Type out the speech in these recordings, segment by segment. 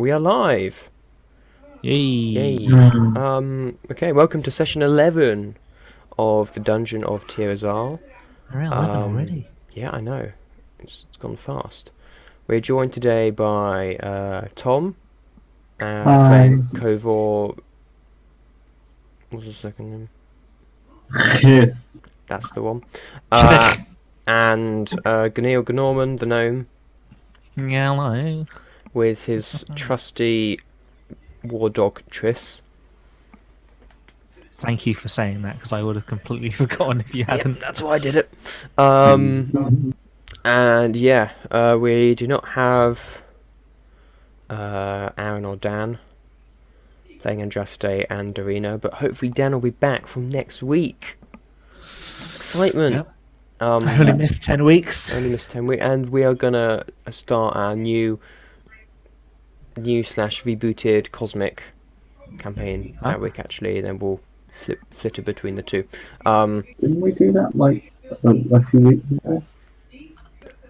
We are live. Yay. Yay. Okay, welcome to session 11 of the Dungeon of Tyr'Azal. We're at 11 already. Yeah, I know. It's gone fast. We're joined today by Tom, playing Kovor. What's the second name? Yeah. That's the one. And Ganil Gnorman, the gnome, Hello. with his trusty war dog Triss. Thank you for saying that, because I would have completely forgotten if you hadn't. Yep, that's why I did it. And yeah, we do not have Aaron or Dan playing Andraste and Darina, but hopefully Dan will be back from next week. Excitement. Yep. I only missed 10 weeks. Only missed 10 weeks, and we are gonna start our new slash rebooted Cosmic campaign that week actually, and then we'll flitter between the two. Didn't we do that like a few weeks ago?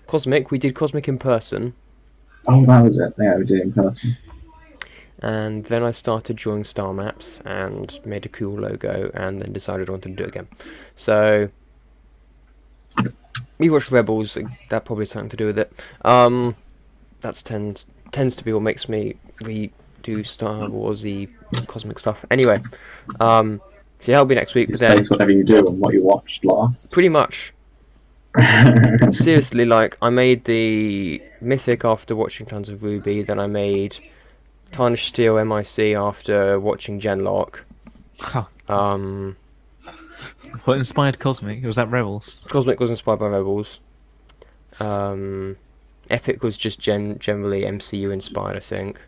Cosmic, we did Cosmic in person. Oh, that was it. Yeah, we did it in person. And then I started drawing star maps and made a cool logo, and then decided I wanted to do it again. So we watched Rebels. That probably has something to do with it. That tends to be what makes me redo Star Warsy cosmic stuff. Anyway, so that'll be next week. Just But then, base whatever you do on what you watched last. pretty much, seriously, like I made the Mythic after watching tons of Ruby. Then I made Tarnished Steel MIC after watching Genlock. What inspired Cosmic? Was that Rebels? Cosmic was inspired by Rebels. Epic was just generally MCU inspired, I think.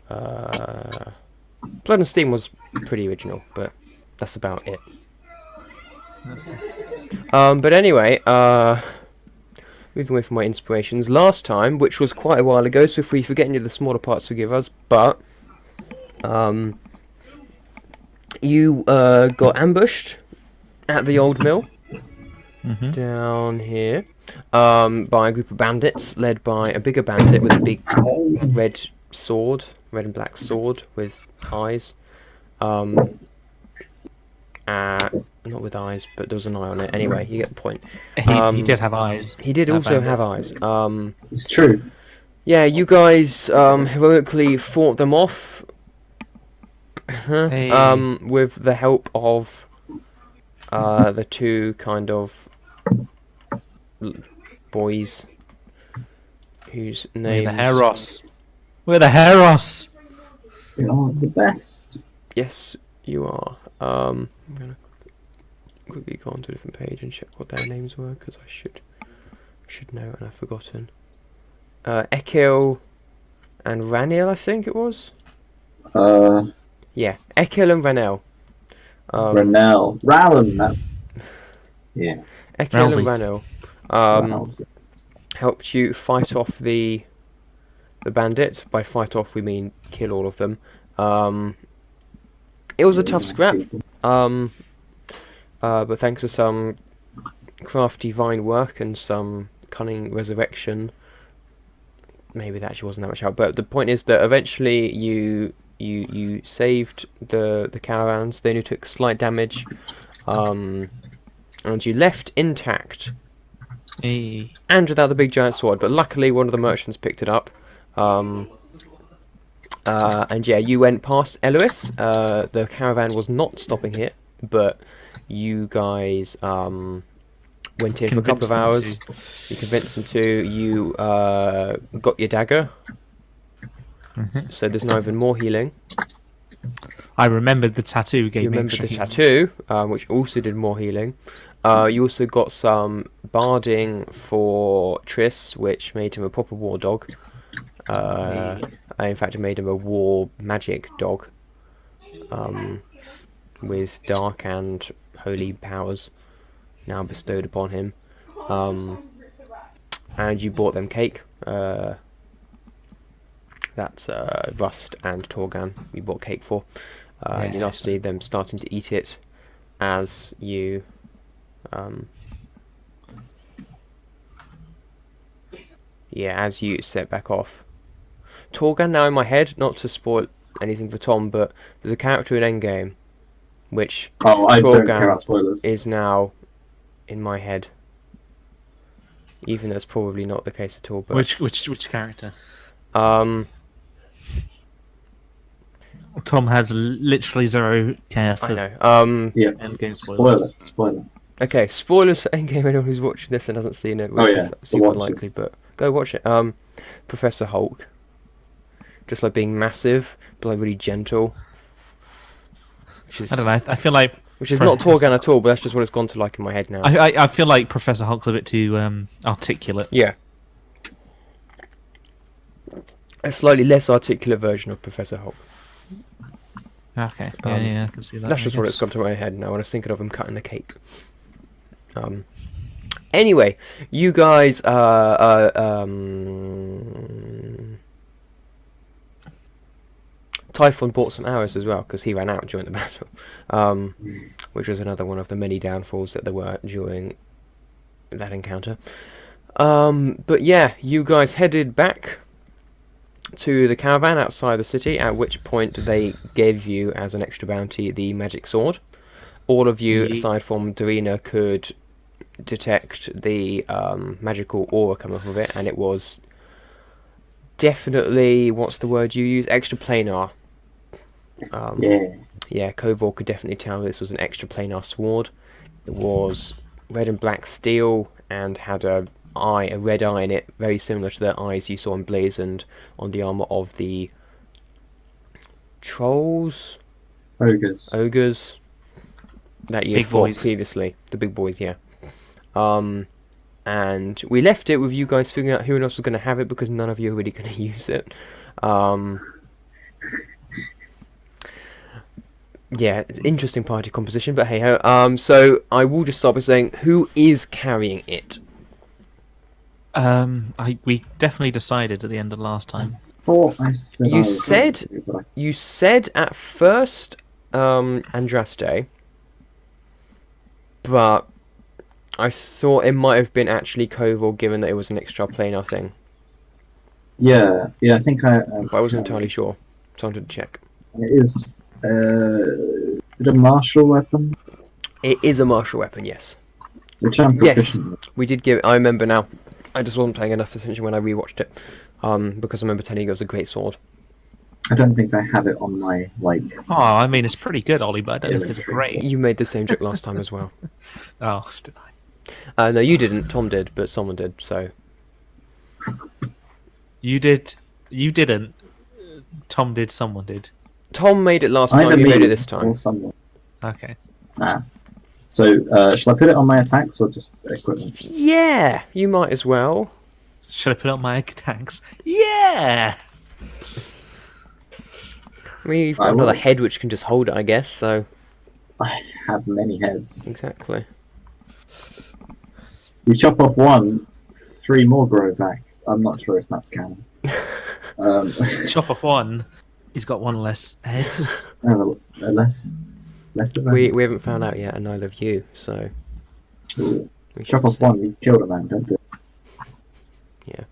Blood and Steam was pretty original, but that's about it. But anyway, moving away from my inspirations, last time, which was quite a while ago, so if we forget any of the smaller parts, forgive us, but you got ambushed at the old mill down here by a group of bandits led by a bigger bandit with a big red and black sword with eyes. Not with eyes, but there was an eye on it. Anyway, you get the point. He did have eyes. He did also have eyes. It's true. Yeah, you guys heroically fought them off with the help of the two kind of boys whose names... We're the Heros. We're the Heros. We are the best. Yes, you are. I'm gonna quickly go onto a different page and check what their names were, because I should know and I've forgotten. Ekil and Ranil, I think it was. Yeah, Ekil and Ranel. Ranel. Rallen, that's... Yes. Ekil and Ranel Ralsei. helped you fight off the bandits. By fight off, we mean kill all of them. It was a tough scrap, but thanks to some crafty vine work and some cunning resurrection, maybe that actually wasn't that much help. But the point is that eventually you saved the caravans. They only took slight damage, and you left intact and without the big giant sword. But luckily, one of the merchants picked it up. And yeah, you went past Elois. The caravan was not stopping here, but you guys went in for a couple of hours. You convinced them to. You got your dagger, so there's now even more healing. I remembered the tattoo gave me. You remembered the tattoo, which also did more healing. You also got some barding for Triss, which made him a proper war dog. In fact, it made him a war magic dog, with dark and holy powers now bestowed upon him. And you bought them cake. That's Rust and Torgan. You bought cake for. And you now see them starting to eat it as you as you set back off. Torgan now in my head, not to spoil anything for Tom, but there's a character in Endgame, which Oh, I don't care Torgan about spoilers. is now in my head. Even though that's probably not the case at all. But Which character? um, Tom has literally zero care I for know. Yeah. endgame spoilers. Spoiler. Okay, spoilers for Endgame. Anyone who's watching this and hasn't seen it, which Oh, yeah, is the super watchers. unlikely, but go watch it. Professor Hulk, just like being massive, but like really gentle. Which is I don't know. I feel like not Torgan at all, but that's just what it's gone to like in my head now. I feel like Professor Hulk's a bit too articulate. Yeah. A slightly less articulate version of Professor Hulk. Okay. Um, Yeah, I can see that. That's I just what it's guess. gone to my head now when I was thinking of him cutting the cake. Anyway, you guys Typhon bought some arrows as well because he ran out during the battle, which was another one of the many downfalls that there were during that encounter. But yeah, you guys headed back to the caravan outside the city, at which point they gave you as an extra bounty the magic sword. All of you, aside from Darina, could detect the magical aura coming off of it, and it was definitely, what's the word you use? Extra planar. Yeah, Kovor could definitely tell this was an extra planar sword. It was red and black steel and had a red eye in it, very similar to the eyes you saw emblazoned on the armor of the trolls, ogres that you Big fought boys. previously. The big boys, yeah. And we left it with you guys figuring out who else was going to have it because none of you are really going to use it. Yeah, it's interesting party composition, but hey ho. So I will just start by saying, who is carrying it? We definitely decided at the end of last time. Thought I said You I was going said- to, but I- You said at first, Andraste, but I thought it might have been actually Kovor, given that it was an extra planar thing. yeah, I think I. But I wasn't entirely sure, so I wanted to check. It is. Is it a martial weapon? It is a martial weapon, yes. Which I'm Yes. proficient with. We did give. I remember now. I just wasn't paying enough attention when I rewatched it, because I remember telling you it was a great sword. I don't think I have it on my like. Oh, I mean, it's pretty good, Ollie, but I don't know if it's Inventory. great. You made the same joke last time as well. Oh, did I? No, you didn't. Tom did, but someone did. So You did. You didn't. Tom did. Someone did. Tom made it last Either time. You me made it this or time. someone. Okay. So, shall I put it on my attacks or just equipment? Yeah, you might as well. Should I put on my attacks? Yeah. I mean, you've got I another will. head which can just hold it, I guess. So I have many heads. exactly. You chop off one, 3 more grow back. I'm not sure if that's canon. Chop off one. He's got one less head. Less of a We haven't found out yet, and neither have you. So Ooh. we Chop shall off see. one, you killed a man, don't do it. Yeah.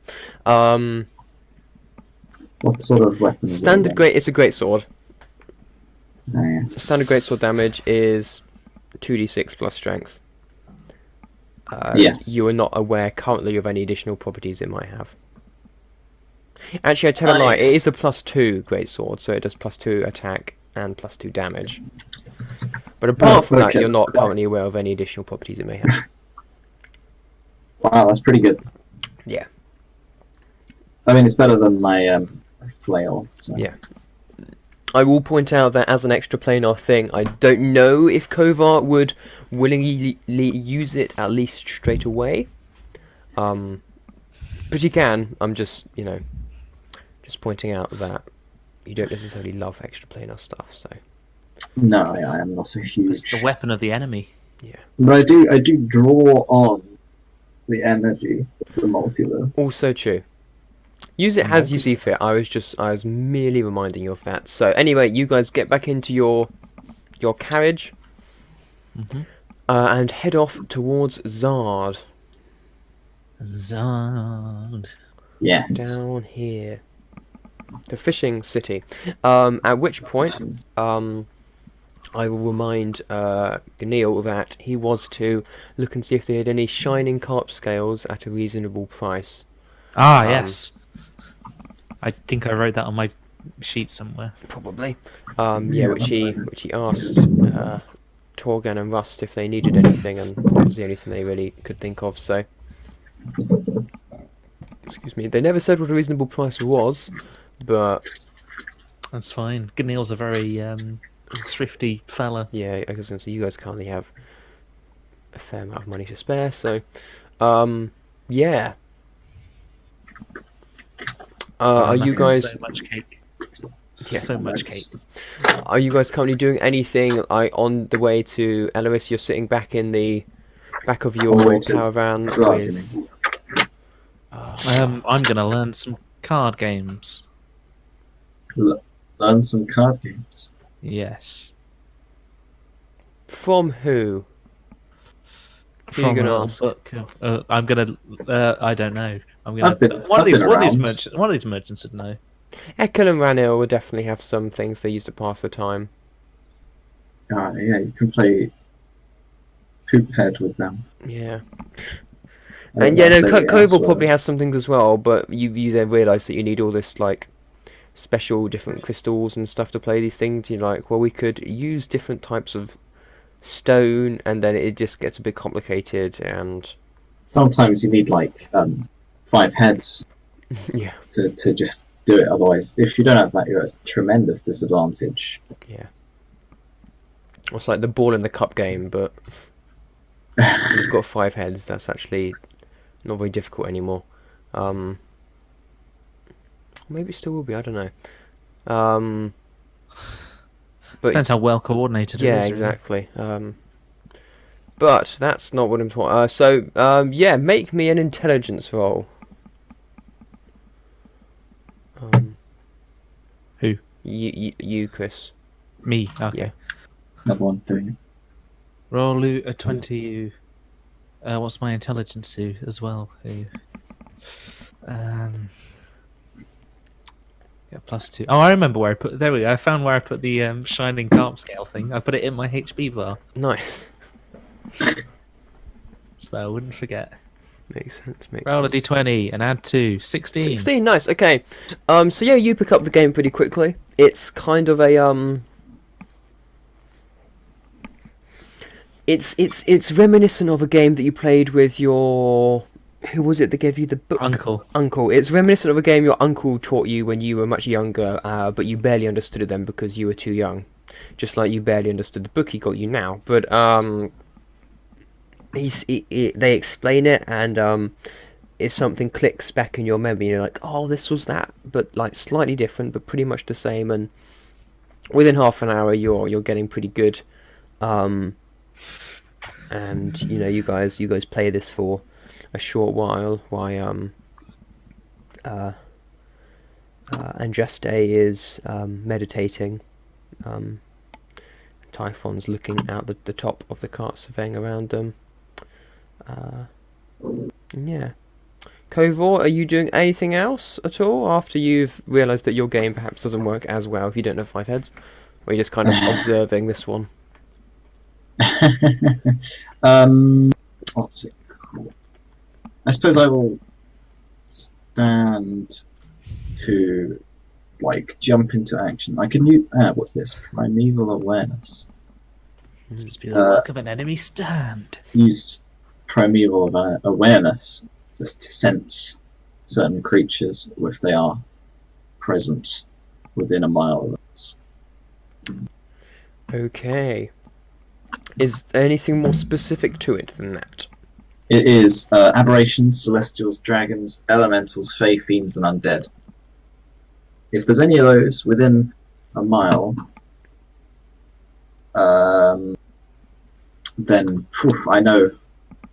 What sort of weapon is Standard it? great. It's a great sword. Oh, yeah. Standard great sword damage is 2d6 plus strength. Yes. You are not aware currently of any additional properties it might have. Actually, I tell a lie. It Nice. is a +2 great sword, so it does +2 attack and +2 damage. But apart from that, okay. you're not currently aware of any additional properties it may have. Wow, that's pretty good. Yeah. I mean, it's better than my flail. So. Yeah. I will point out that as an extra planar thing, I don't know if Kovar would willingly use it at least straight away. But he can. I'm just, just pointing out that you don't necessarily love extra planar stuff. So No, I am not a huge. It's the weapon of the enemy. But I do draw on the energy of the multiverse. also true. Use it as you see fit. I was merely reminding you of that. So anyway, you guys get back into your carriage and head off towards Zard. Zard. Yes. Down here. The fishing city. At which point, I will remind Neil that he was to look and see if they had any shining carp scales at a reasonable price. Ah, Um, yes. I think I wrote that on my sheet somewhere. Probably. Yeah, Which he that's which he asked Torgan and Rust if they needed anything, and that was the only thing they really could think of. So, excuse me. They never said what a reasonable price was, but That's fine. Gneil's a very thrifty fella. yeah, I was going to say you guys currently have a fair amount of money to spare. So, yeah. Are you guys? So much cake. Yeah. So much cake. Are you guys currently doing anything on the way to Elois? You're sitting back in the back of On the your way to caravan Prague, you with. mean? I'm gonna learn some card games. Learn some card games. Yes. From who? Who are you From gonna a ask? book. I'm gonna. I don't know. I'm gonna. I've been One of these around. merchants would know. Ekel and Ranil will definitely have some things they use to pass the time. Yeah, you can play Poop Head with them. Yeah. I And don't yeah, know, no, say the Koval S probably word. has some things as well, but you then realise that you need all this like special different crystals and stuff to play these things. You're like, well, we could use different types of stone, and then it just gets a bit complicated. And Sometimes you need like 5 heads yeah, to just do it. Otherwise, if you don't have that, you're at a tremendous disadvantage. yeah. It's like the ball in the cup game, but you've got 5 heads. That's actually not very difficult anymore. Maybe it still will be. I don't know. But Depends how well coordinated it yeah, is. Really. exactly. But that's not what I'm talking. Yeah, make me an intelligence roll. Who? You, Chris. Me. Okay. Yeah. Another one doing it. Roll a 20. What's my intelligence to as well? Who? Yeah, +2. Oh, I remember where I put. There we go. I found where I put the shining carp scale thing. I put it in my HP bar, Nice. so I wouldn't forget. Makes sense. Makes Roll a sense. d20 and add 2. 16. 16. Nice. Okay. So yeah, you pick up the game pretty quickly. It's kind of a It's reminiscent of a game that you played with your. Who was it that gave you the book? Uncle. Uncle. It's reminiscent of a game your uncle taught you when you were much younger, but you barely understood it then because you were too young. Just like you barely understood the book he got you now. But they explain it, and if something clicks back in your memory, you're like, oh, this was that, but like slightly different, but pretty much the same. And within half an hour, you're getting pretty good. And you guys play this for a short while Andraste is meditating. Typhon's looking out the top of the cart, surveying around them. Yeah. Kovor, are you doing anything else at all after you've realised that your game perhaps doesn't work as well if you don't have 5 heads? Or are you just kind of observing this one? What's it called? I suppose I will stand to like jump into action. I can use what's this? Primeval awareness. This must be the work of an enemy stand. Use primeval awareness just to sense certain creatures if they are present within a mile of us. Okay. Is there anything more specific to it than that? It is aberrations, celestials, dragons, elementals, fey, fiends, and undead. If there's any of those within a mile, then I know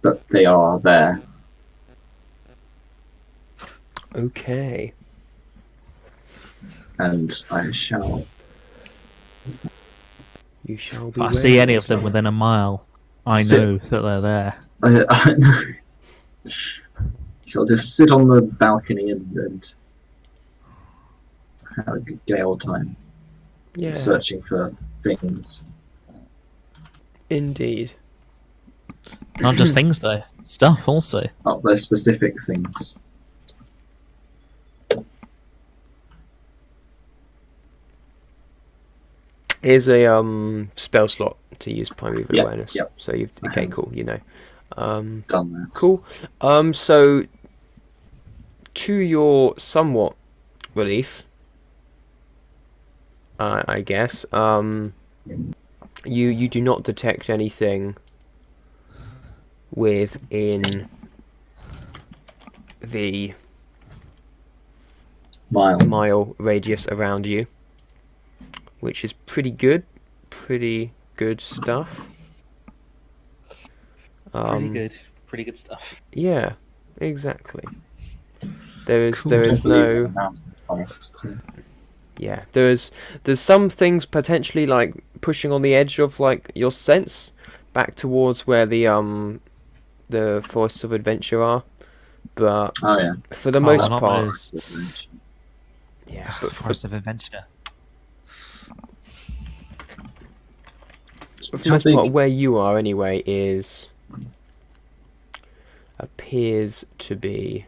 that they are there. Okay. And I shall. You shall be If I see any of them within a mile, I know that they're there. I shall just sit on the balcony and have a good gay old time Yeah, searching for things. indeed. Not just things though, stuff also. Not those specific things. Here's a spell slot to use primeval Yep, awareness. yep. So you've I okay, have. cool. You know, Done that. cool. So to your somewhat relief, I guess, you do not detect anything within the mile radius around you, which is pretty good stuff. Pretty good stuff. Yeah, exactly. There's Cool. no Mountain forest, so. yeah, there's some things potentially like pushing on the edge of like your sense back towards where the forests of adventure are, but Oh yeah. for the Oh, most not part, those. yeah, but Forest of Adventure. for the How most big? part, where you are anyway appears to be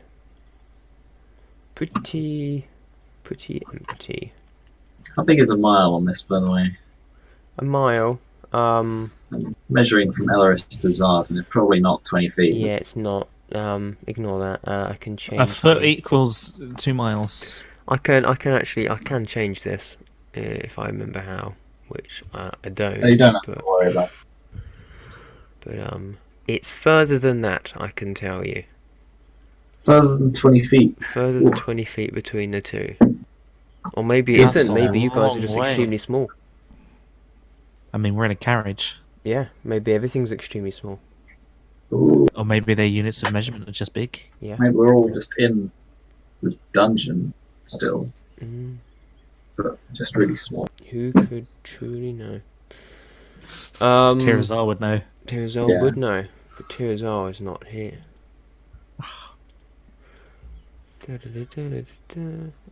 pretty empty. How big is a mile on this, by the way? A mile, I'm measuring from Elris to Zard, and it's probably not 20 feet. yeah, it's not. Ignore that. I can A change. foot the- equals 2 miles. I can change this if I remember how, which I don't. You don't have but, to worry about. but it's further than that. I can tell you. Further than 20 feet. Further than Ooh. 20 feet between the two. Or maybe it That's isn't. a Maybe you guys are long just way. extremely small. I mean, we're in a carriage. Yeah, maybe everything's extremely small. Ooh. Or maybe their units of measurement are just big. Yeah. Maybe we're all just in the dungeon still, Mm, but just really small. who could truly know? Tyr'Azal would know. Tyr'Azal Yeah. would know, but Tyr'Azal is not here.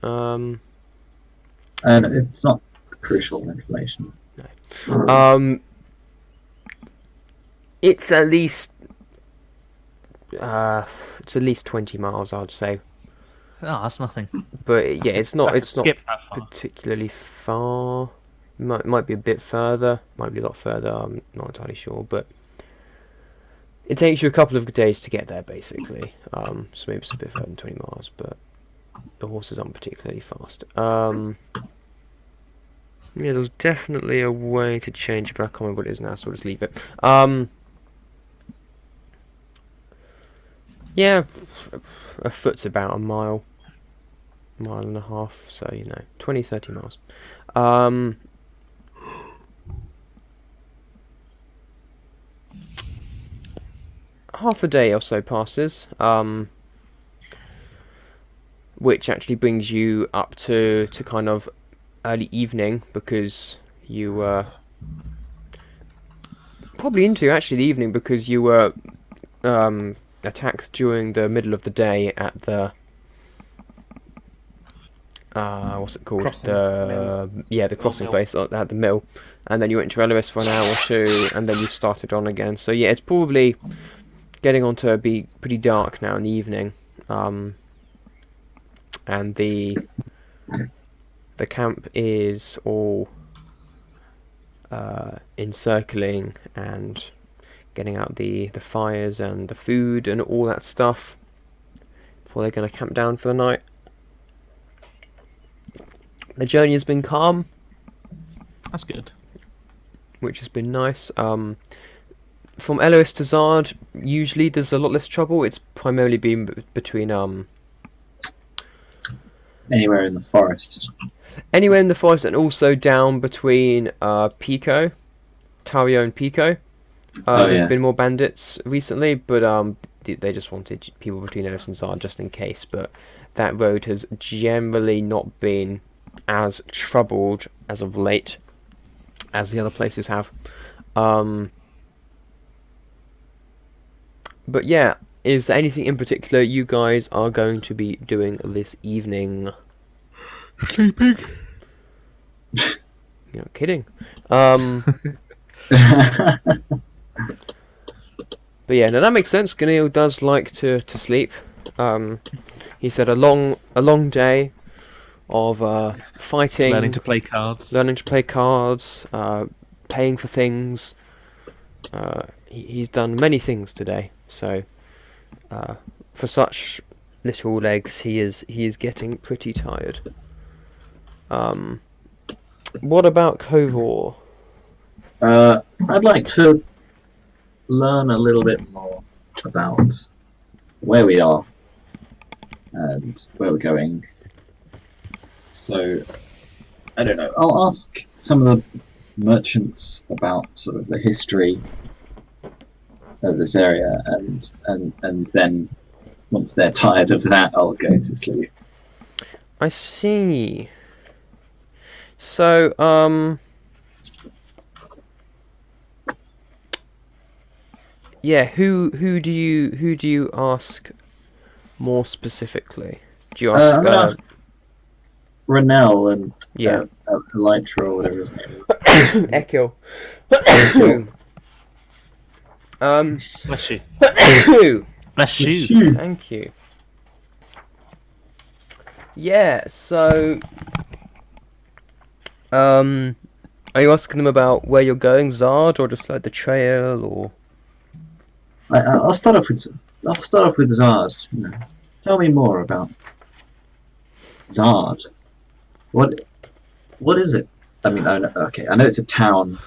Um, And it's not crucial information. it's at least 20 miles, I'd say. Oh, that's nothing. But yeah, it's not Skip that far. particularly far. Might be a bit further. Might be a lot further. I'm not entirely sure, but it takes you a couple of days to get there, basically. So maybe it's a bit further than 20 miles, but the horses aren't particularly fast. Yeah, there's definitely a way to change it, but I can't remember what it is now, so we'll just leave it. Yeah, a foot's about a mile and a half, so 20-30 miles. Half a day or so passes, which actually brings you up to kind of early evening, because you were probably into actually the evening, because you were attacked during the middle of the day at the what's it called? Crossing. The crossing Mill. place at the mill, and then you went to Elris for an hour or two, and then you started on again. So yeah, it's probably getting on to be pretty dark now in the evening, and the camp is all encircling and getting out the fires and the food and all that stuff before they're going to camp down for the night. The journey has been calm, That's good. which has been nice. From Elris to Zard, usually there's a lot less trouble. It's primarily been between Anywhere in the forest. anywhere in the forest, and also down between Pico, Tario and Pico. There've been more bandits recently, but they just wanted people between Ellis and Zard just in case. But that road has generally not been as troubled as of late as the other places have. But yeah, is there anything in particular you guys are going to be doing this evening? Sleeping. You're not kidding. But yeah, no, that makes sense. Ganil does like to sleep. He said a long day of fighting, Learning to play cards. paying for things. He's done many things today. So for such little legs, he is getting pretty tired. What about Kovor? I'd like to learn a little bit more about where we are and where we're going. So, I don't know. I'll ask some of the merchants about sort of the history of this area, and then once they're tired of that, I'll go to sleep. I see. So, yeah, who do you ask more specifically? Do you ask? I'm gonna ask Renell and Yeah. Elytra or whatever his name is. Echo. Bless you. Thank Bless you. you. Yeah. So, are you asking them about where you're going, Zard, or just like the trail, or? I'll start off with Zard. You know. Tell me more about Zard. What is it? I mean, I know it's a town,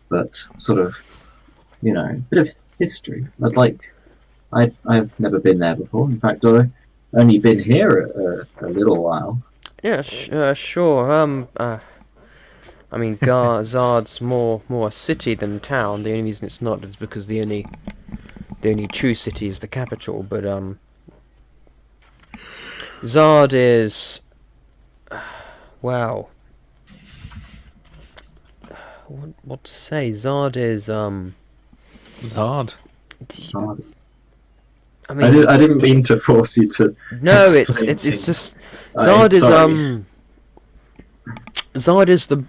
but sort of, a bit of history. I've never been there before. In fact, I've only been here a little while. Yeah, sure. I mean, Zard's more a city than a town. The only reason it's not is because the only true city is the capital. But Zard is, wow. What to say? Zard is Zard. Zard. I mean, I didn't mean to force you to. no, explain it's things. just Zard is Sorry. Zard is the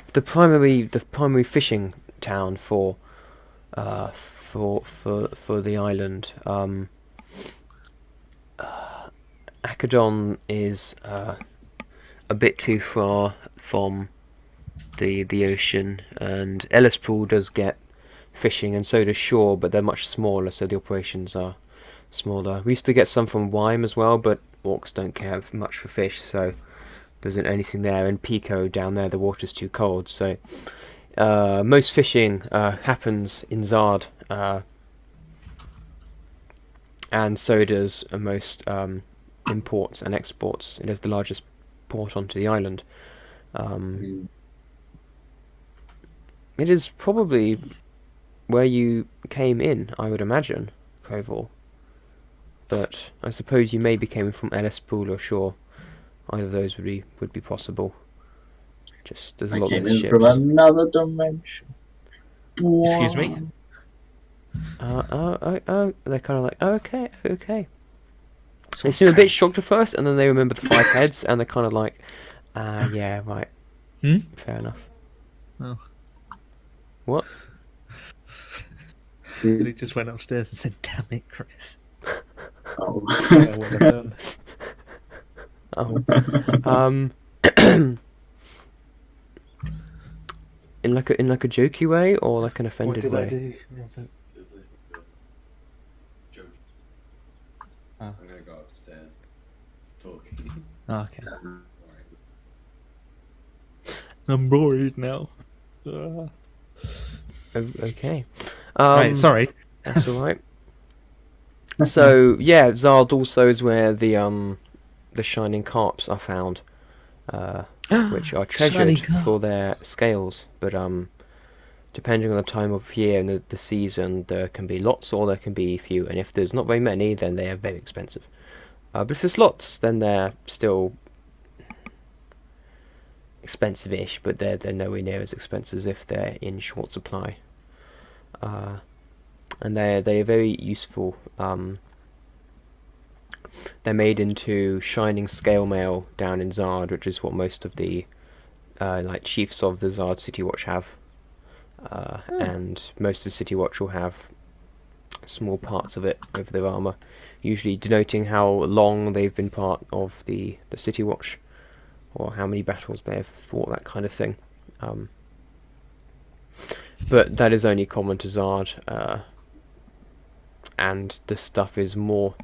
primary fishing town for the island. Akadon is a bit too far from the ocean, and Ellispool does get fishing, and so does Shore, but they're much smaller, so the operations are smaller. We used to get some from Wyme as well, but orcs don't care much for fish, so there isn't anything there. And Pico down there, the water's too cold, so most fishing happens in Zard, and so does most imports and exports. It is the largest port onto the island. It is probably where you came in, I would imagine, Koval. But I suppose you maybe came from Ellispool or Shore. Either of those would be possible. Just there's a I lot came of in ships. from another dimension. Excuse me? They're kind of like, okay. They seem a bit shocked at first, and then they remember the 5 heads, and they're kind of like, yeah, right. Fair enough. Oh. What? He just went upstairs and said, "Damn it, Chris." Oh. Well, well done. In like a jokey way, or like an offended way? do? Just listen to this. Joking. Oh. I'm gonna go upstairs. Talking. Oh, okay. Alright. I'm worried now. Okay. Right, sorry. That's all right. So yeah, Zard also is where the shining carps are found, which are Shining treasured for their scales. But depending on the time of year and the season, there can be lots or there can be few. And if there's not very many, then they are very expensive. But if there's lots, then they're still expensive-ish, but they're nowhere near as expensive as if they're in short supply. And they are very useful they're made into shining scale mail down in Zard, which is what most of the like chiefs of the Zard City Watch have, and most of the City Watch will have small parts of it over their armor, usually denoting how long they've been part of the City Watch, or how many battles they have fought, that kind of thing. But that is only common to Zard, and the stuff is more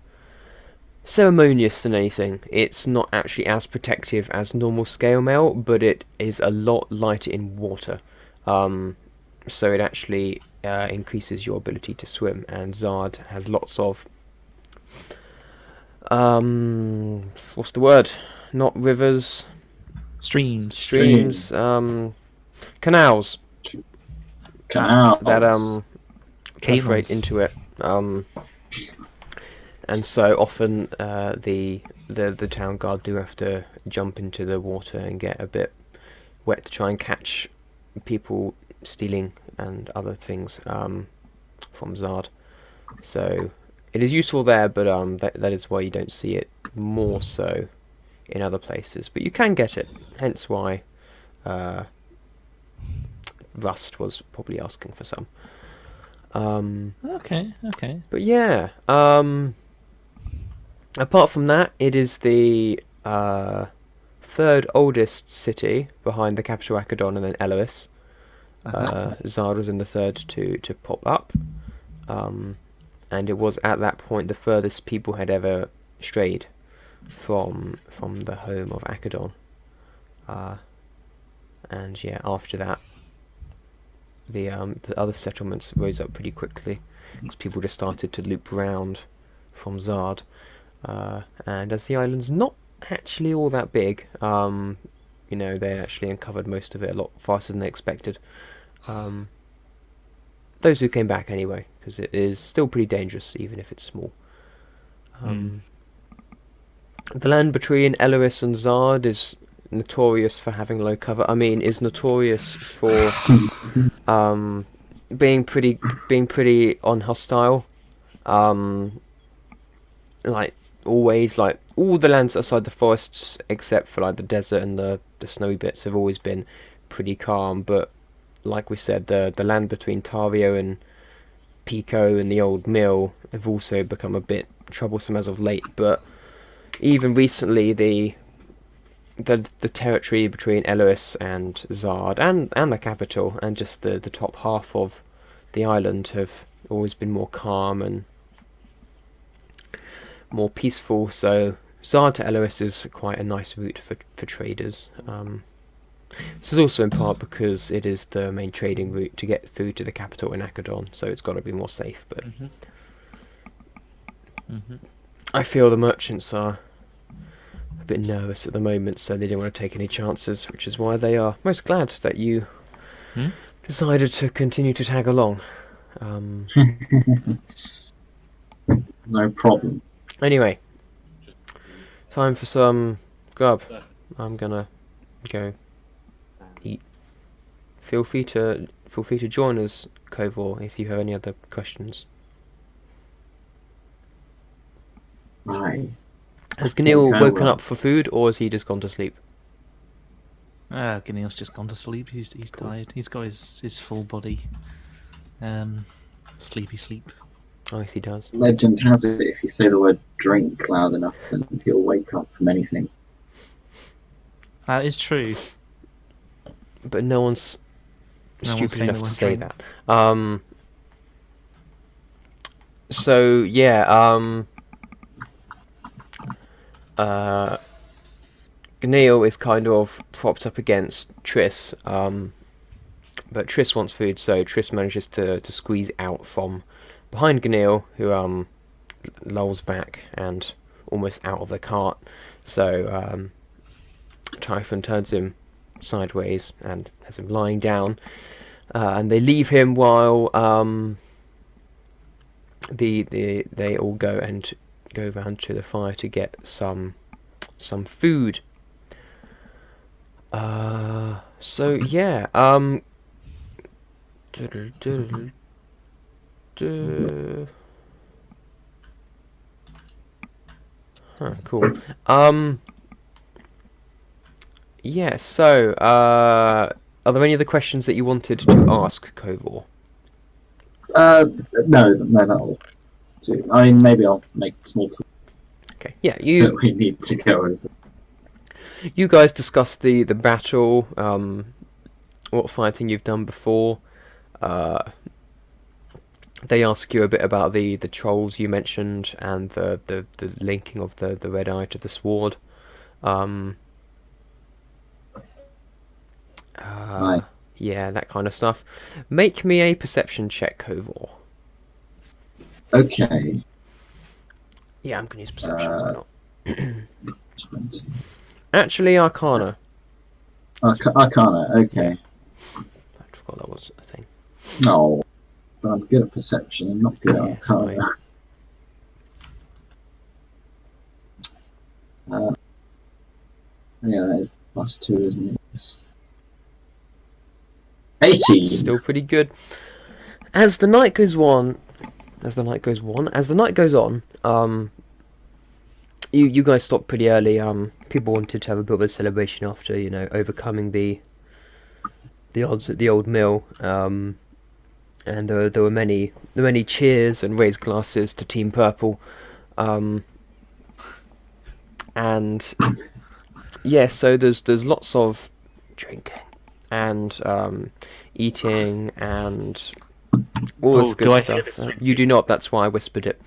ceremonious than anything. It's not actually as protective as normal scale mail, but it is a lot lighter in water. So it actually increases your ability to swim, and Zard has lots of what's the word? Not rivers, Streams. streams, canals Canals. that perforate Canals. into it. And so often the town guard do have to jump into the water and get a bit wet to try and catch people stealing and other things from Zard. So it is useful there, but that is why you don't see it more so in other places. But you can get it, hence why Rust was probably asking for some. Okay. But yeah, apart from that, it is the third oldest city behind the capital Akadon and then Elois. Zard was in the third to pop up, and it was at that point the furthest people had ever strayed from the home of Akadon. And yeah, after that, the other settlements rose up pretty quickly because people just started to loop round from Zard, and as the island's not actually all that big, they actually uncovered most of it a lot faster than they expected. Those who came back anyway, because it is still pretty dangerous even if it's small. The land between Elois and Zard is notorious for having low cover. I mean, is notorious for being pretty unhostile. Like always, like all the lands outside the forests, except for like the desert and the snowy bits, have always been pretty calm. But like we said, the land between Tario and Pico and the old mill have also become a bit troublesome as of late. But even recently, the territory between Elois and Zard and the capital and just the top half of the island have always been more calm and more peaceful. So Zard to Elois is quite a nice route for traders. This is also in part because it is the main trading route to get through to the capital in Akadon, so it's got to be more safe. But I feel the merchants are a bit nervous at the moment, so they didn't want to take any chances, which is why they are most glad that you decided to continue to tag along. No problem. Anyway, time for some grub. I'm gonna go eat. Feel free to join us, Kovor, if you have any other questions. Aye. Has Ganil Okay, woken well. up for food, or has he just gone to sleep? Ganil's just gone to sleep. He's tired. He's got his full body sleepy sleep. Oh, yes, he does. Legend has it, if you say the word drink loud enough, then he'll wake up from anything. That is true. But no one's No one's stupid saying enough they to won't say drink. that. So yeah. Ganil is kind of propped up against Triss, but Triss wants food, so Triss manages to squeeze out from behind Ganil, who lolls back and almost out of the cart. So Typhon turns him sideways and has him lying down, and they leave him while they all go round to the fire to get some food. So yeah, Huh, cool. Yeah. So, are there any other questions that you wanted to ask Kovor? No, not all. I mean, maybe I'll make the small talk Okay. Yeah. that we need to go over. You guys discussed the battle. What fighting you've done before. They ask you a bit about the trolls you mentioned and the linking of the red eye to the sword. Um, Right. yeah, that kind of stuff. Make me a perception check, Kovor. Okay. Yeah, I'm gonna use perception. Why not? 20. Actually, Arcana. Arcana. Okay. I forgot that was a thing. No, but I'm good at perception. I'm not good at Yeah, sorry. Arcana. Yeah, it's +2, isn't it? It's 18. Still pretty good. As the night goes on, you guys stopped pretty early. People wanted to have a bit of a celebration after overcoming the odds at the old mill. And there were many cheers and raised glasses to Team Purple. And yeah, so there's lots of drinking and eating and all this good do I hear stuff. this drinking? You do not. That's why I whispered it.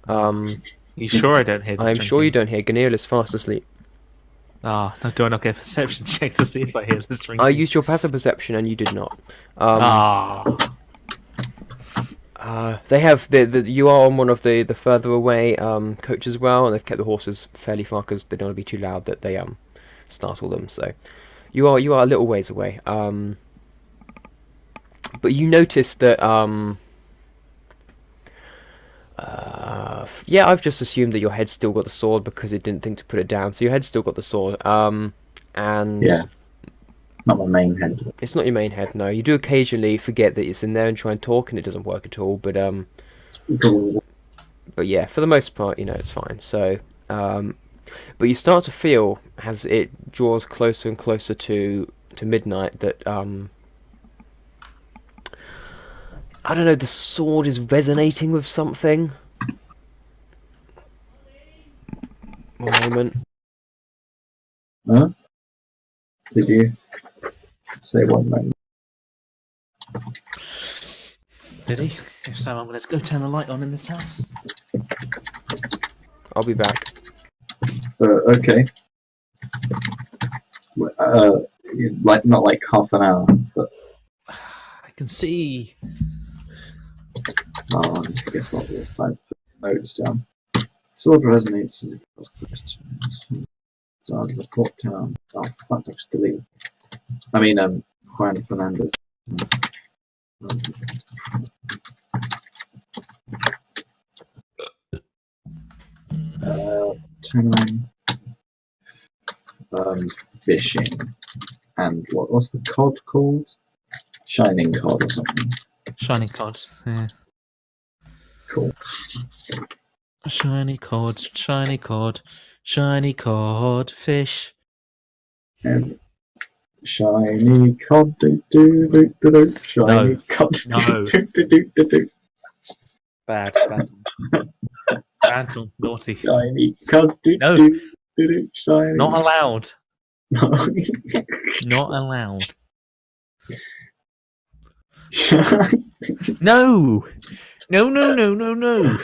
You sure I don't hear this I'm sure you drinking? don't hear. Ganil is fast asleep. Ah, no, do I not get a perception check to see if I hear this drinking? I used your passive perception and you did not. They have you are on one of the further away coaches as well, and they've kept the horses fairly far because they don't want to be too loud that they startle them. So you are a little ways away. But you notice that yeah, I've just assumed that your head's still got the sword because it didn't think to put it down. So your head's still got the sword. And Yeah. Not my main head. it's not your main head. No, you do occasionally forget that it's in there and try and talk, and it doesn't work at all. But yeah, for the most part, it's fine. So, but you start to feel as it draws closer and closer to midnight that I don't know, the sword is resonating with something. One moment. Huh? Did you say one moment? Did he? If so, I'm going to go turn the light on in this house. I'll be back. Okay. Like not like half an hour, but I can see. I guess not this time. Put notes down. Sword resonates as it goes close to there's a port town. Oh fuck! I just deleted. I mean, Juan Fernandez. Turn on fishing and what's the cod called? Shining cod or something. Shining cod. Yeah. Cool. Shiny cod, shiny cod, shiny cod fish. And shiny cod, do do do do do. Shiny cod, No. do do do do do. Bad. Bantam, naughty. Shiny cod, do No. do do do. Shiny. Not allowed. Not allowed. No. No.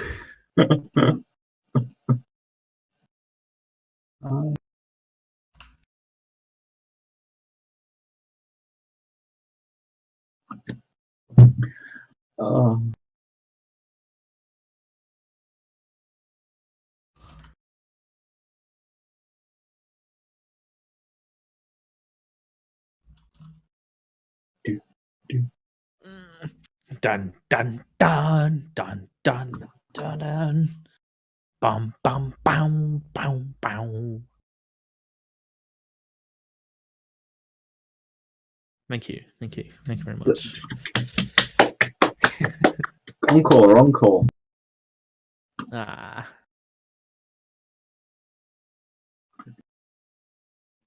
Oh. Dun dun dun dun dun dun dun. Bum bum bum bum bum. Thank you very much. Encore. Ah.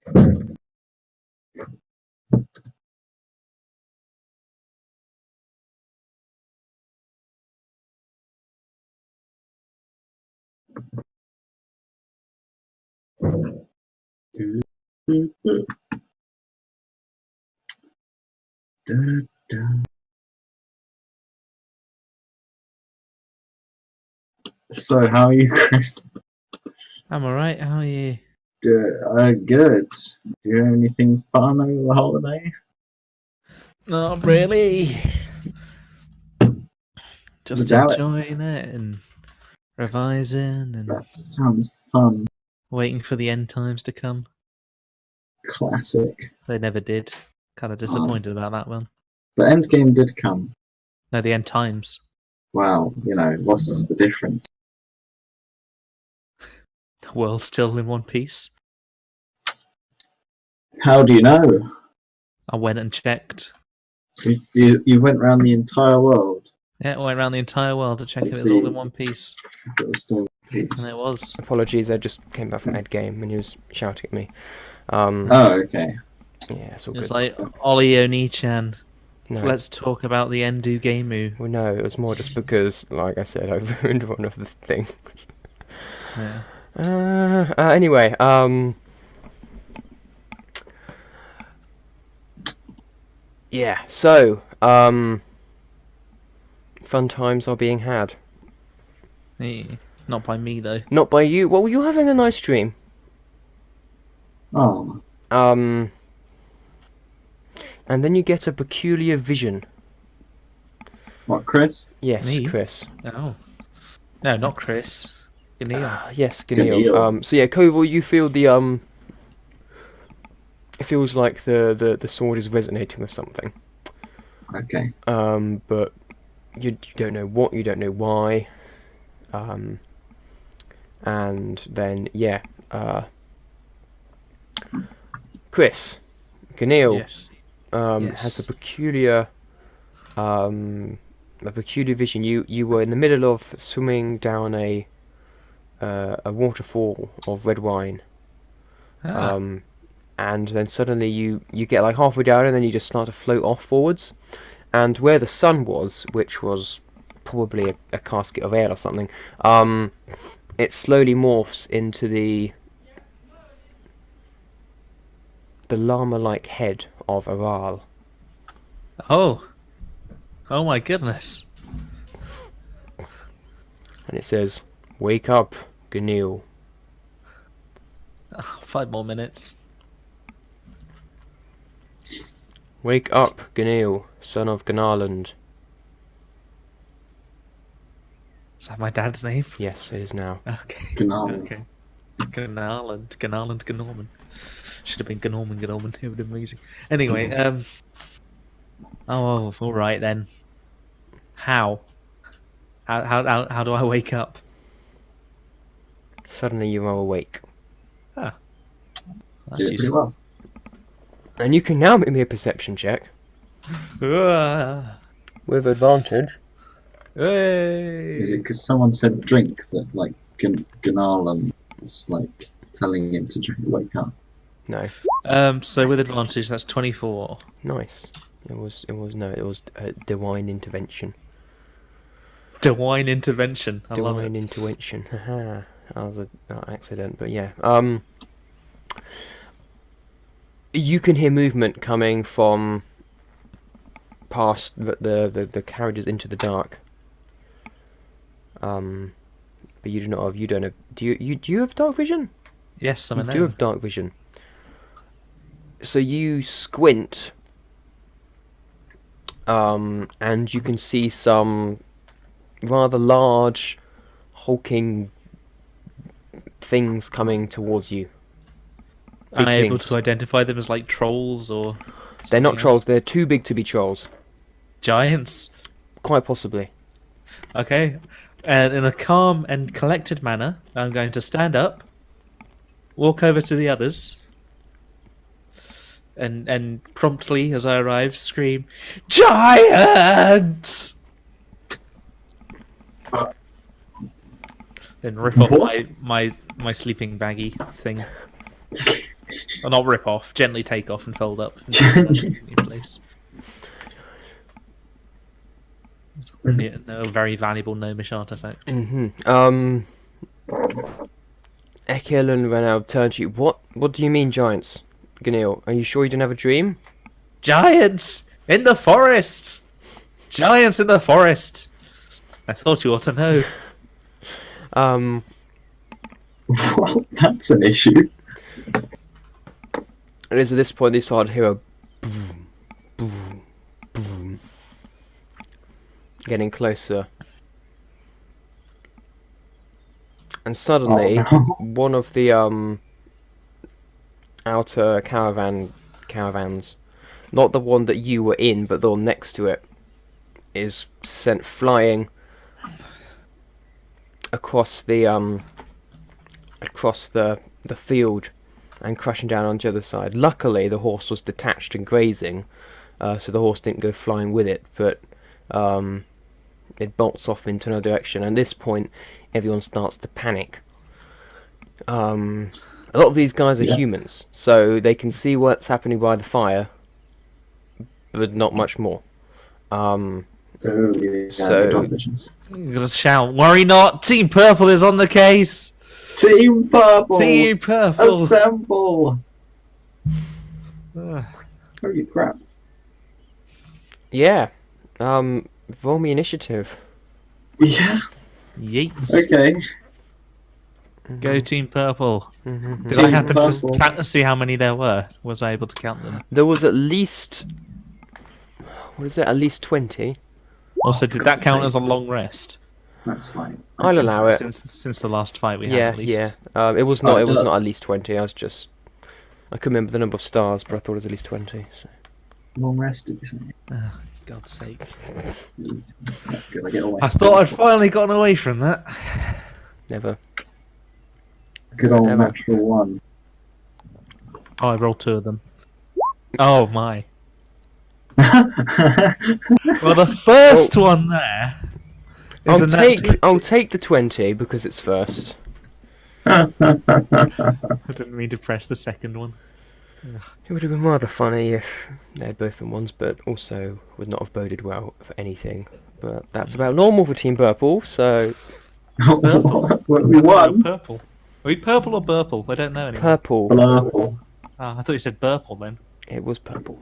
Do, do, do, do, do. So, how are you, Chris? I'm alright, how are you? Good. Do you have anything fun over the holiday? Not really. Just Without it, enjoying it and revising and that sounds fun. waiting for the end times to come. Classic. They never did. Kind of disappointed about that one. But Endgame did come. No, the end times. Well, what's the difference? The world's still in one piece. How do you know? I went and checked. You went around the entire world Yeah, I went around the entire world to check to if it was all see in one piece. if it was still And peace. it was. Apologies, I just came back from Endgame and he was shouting at me. Oh, okay. Yeah, it's all It was good. like, Ollie Oni-chan, No, let's talk about the Endu Gameu. well, no, it was more just because, like I said, I ruined one of the things. Yeah. Anyway, yeah, so, fun times are being had. Hey, not by me, though. Not by you. Well, you're having a nice dream. Oh, And then you get a peculiar vision. what, Chris? Yes, Me? Chris. Oh. No, not Chris. Neil. Yes, Ganil. Ganil. So yeah, Koval, you feel the it feels like the sword is resonating with something. Okay. But you don't know what, you don't know why. And then yeah, Chris, Ganil, Yes. has Yes. a peculiar vision. You were in the middle of swimming down a waterfall of red wine. Ah. And then suddenly you get like halfway down and then you just start to float off forwards. And where the sun was, which was probably a casket of ale or something, it slowly morphs into the llama-like head of Aral. Oh. Oh my goodness. And it says, "Wake up, Ganil." 5 more minutes. Wake up, Ganil, son of Ganarland. Is that my dad's name? Yes, it is now. Okay. Gnarly. Okay. Gnorman. Should have been Gnorman. It would have been amazing. Anyway, Oh, all right then. How? How do I wake up? Suddenly you are awake. That's Did it pretty useful. well. And you can now make me a perception check. Ah. With advantage. Hey. Is it because someone said drink that, like, Gnarlam is, like, telling him to drink, wake up? No. So with advantage, that's 24. Nice. It was divine intervention. Divine intervention. I love Divine it. intervention. Haha. That was an accident, but yeah. You can hear movement coming from past the carriages into the dark. But you don't have. Do you have dark vision? Yes, I'm You a do gnome. have dark vision. So you squint, and you can see some rather large, hulking things coming towards you. Am I Big able things. to identify them as like trolls or? They're not something trolls. else? They're too big to be trolls. Giants. Quite possibly. Okay. And in a calm and collected manner, I'm going to stand up, walk over to the others, and promptly, as I arrive, scream, "Giants!" and rip off What? my sleeping baggy thing. Or not rip off, gently take off and fold up. In place. Yeah, no, very valuable gnomish artifact. Mm-hmm. Ekel and Renald turn to you. What do you mean, giants? Ganil, are you sure you didn't have a dream? Giants in the forest! Giants in the forest! I thought you ought to know. Well, that's an issue. It is at this point they start to hear a boom, boom, boom. Getting closer. And suddenly, Oh, no. one of the outer caravans, not the one that you were in, but the one next to it, is sent flying across the field and crashing down on the other side. Luckily, the horse was detached and grazing, so the horse didn't go flying with it, but it bolts off into another direction. And at this point, everyone starts to panic. A lot of these guys are humans, so they can see what's happening by the fire, but not much more. Oh, yeah, So- dog visions. I'm gonna shout, worry not, Team Purple is on the case! Team Purple! Team Purple! Assemble! Ugh. Holy crap. Yeah. Roll me initiative. Yeah, Yeets. okay. Go Team Purple. Mhm. Did I Team happen Purple. to see how many there were? Was I able to count them? There was at least... What is it? At least 20. Also, for did that God's count sake. as a long rest? That's fine. I'll allow it. Since the last fight we had, Yeah, at least. yeah. It was Oh, not. it It was not does. at least 20. I couldn't remember the number of stars, but I thought it was at least 20. So. Long rest, did you say? Oh, God's sake. That's good, I get away. I thought I'd finally gotten away from that. Never. Good old Never. natural one. Oh, I rolled 2 of them. Oh my. Well, the first one there is I'll take the 20 because it's first. I didn't mean to press the second one. It would have been rather funny if they had both been ones, but also would not have boded well for anything. But that's about normal for Team Purple, so We won. Purple. Are we purple or burple? I don't know anymore. Purple. Purple. Oh, I thought you said burple then. It was purple.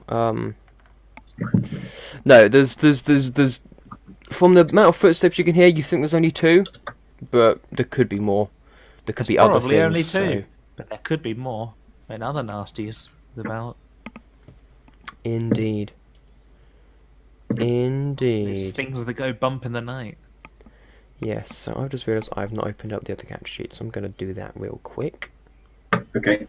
No, there's from the amount of footsteps you can hear, you think there's only 2, but there could be more. There could There's be other probably things. only 2, so- but there could be more. And other nasties about. Indeed. These Indeed. things that go bump in the night. Yes, so I've just realised I've not opened up the other character sheet, so I'm going to do that real quick. Okay.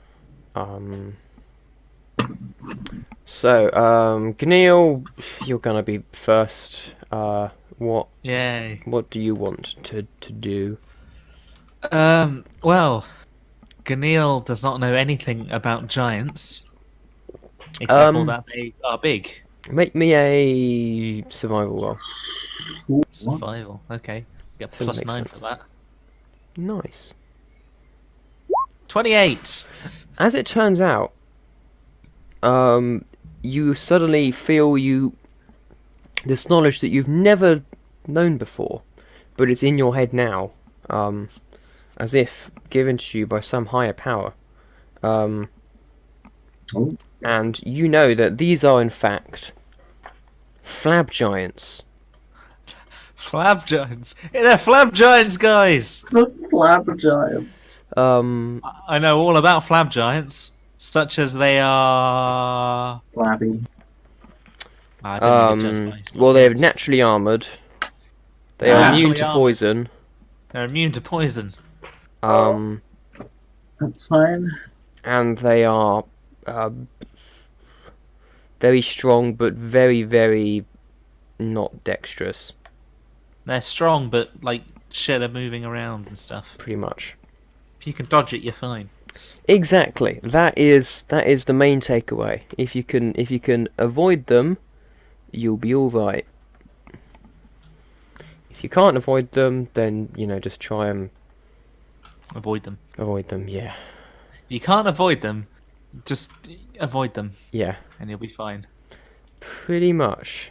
Gneil, you're going to be first. Yay. What do you want to do? Well, Ganil does not know anything about giants, except for that they are big. Make me a survival roll. What? Survival. Okay. Get That makes +9 sense. for that. Nice. 28. As it turns out, you suddenly feel this knowledge that you've never known before, but it's in your head now, as if given to you by some higher power. Oh. And you know that these are in fact flab giants. Flab giants. They're flab giants, guys. The Flabber Giants. I know all about flab giants, such as they are. Flabby. I didn't mean to judge my well, they're looks. naturally armoured. They are Naturally immune to armoured. poison. They're immune to poison. That's fine. And they are very strong, but very, very not dexterous. They're strong, but like shit are moving around and stuff. Pretty much. If you can dodge it, you're fine. Exactly. That is the main takeaway. If you can avoid them, you'll be all right. If you can't avoid them, then just try and Avoid them. avoid them. Yeah. You can't avoid them. Just avoid them, Yeah, and you'll be fine. pretty much.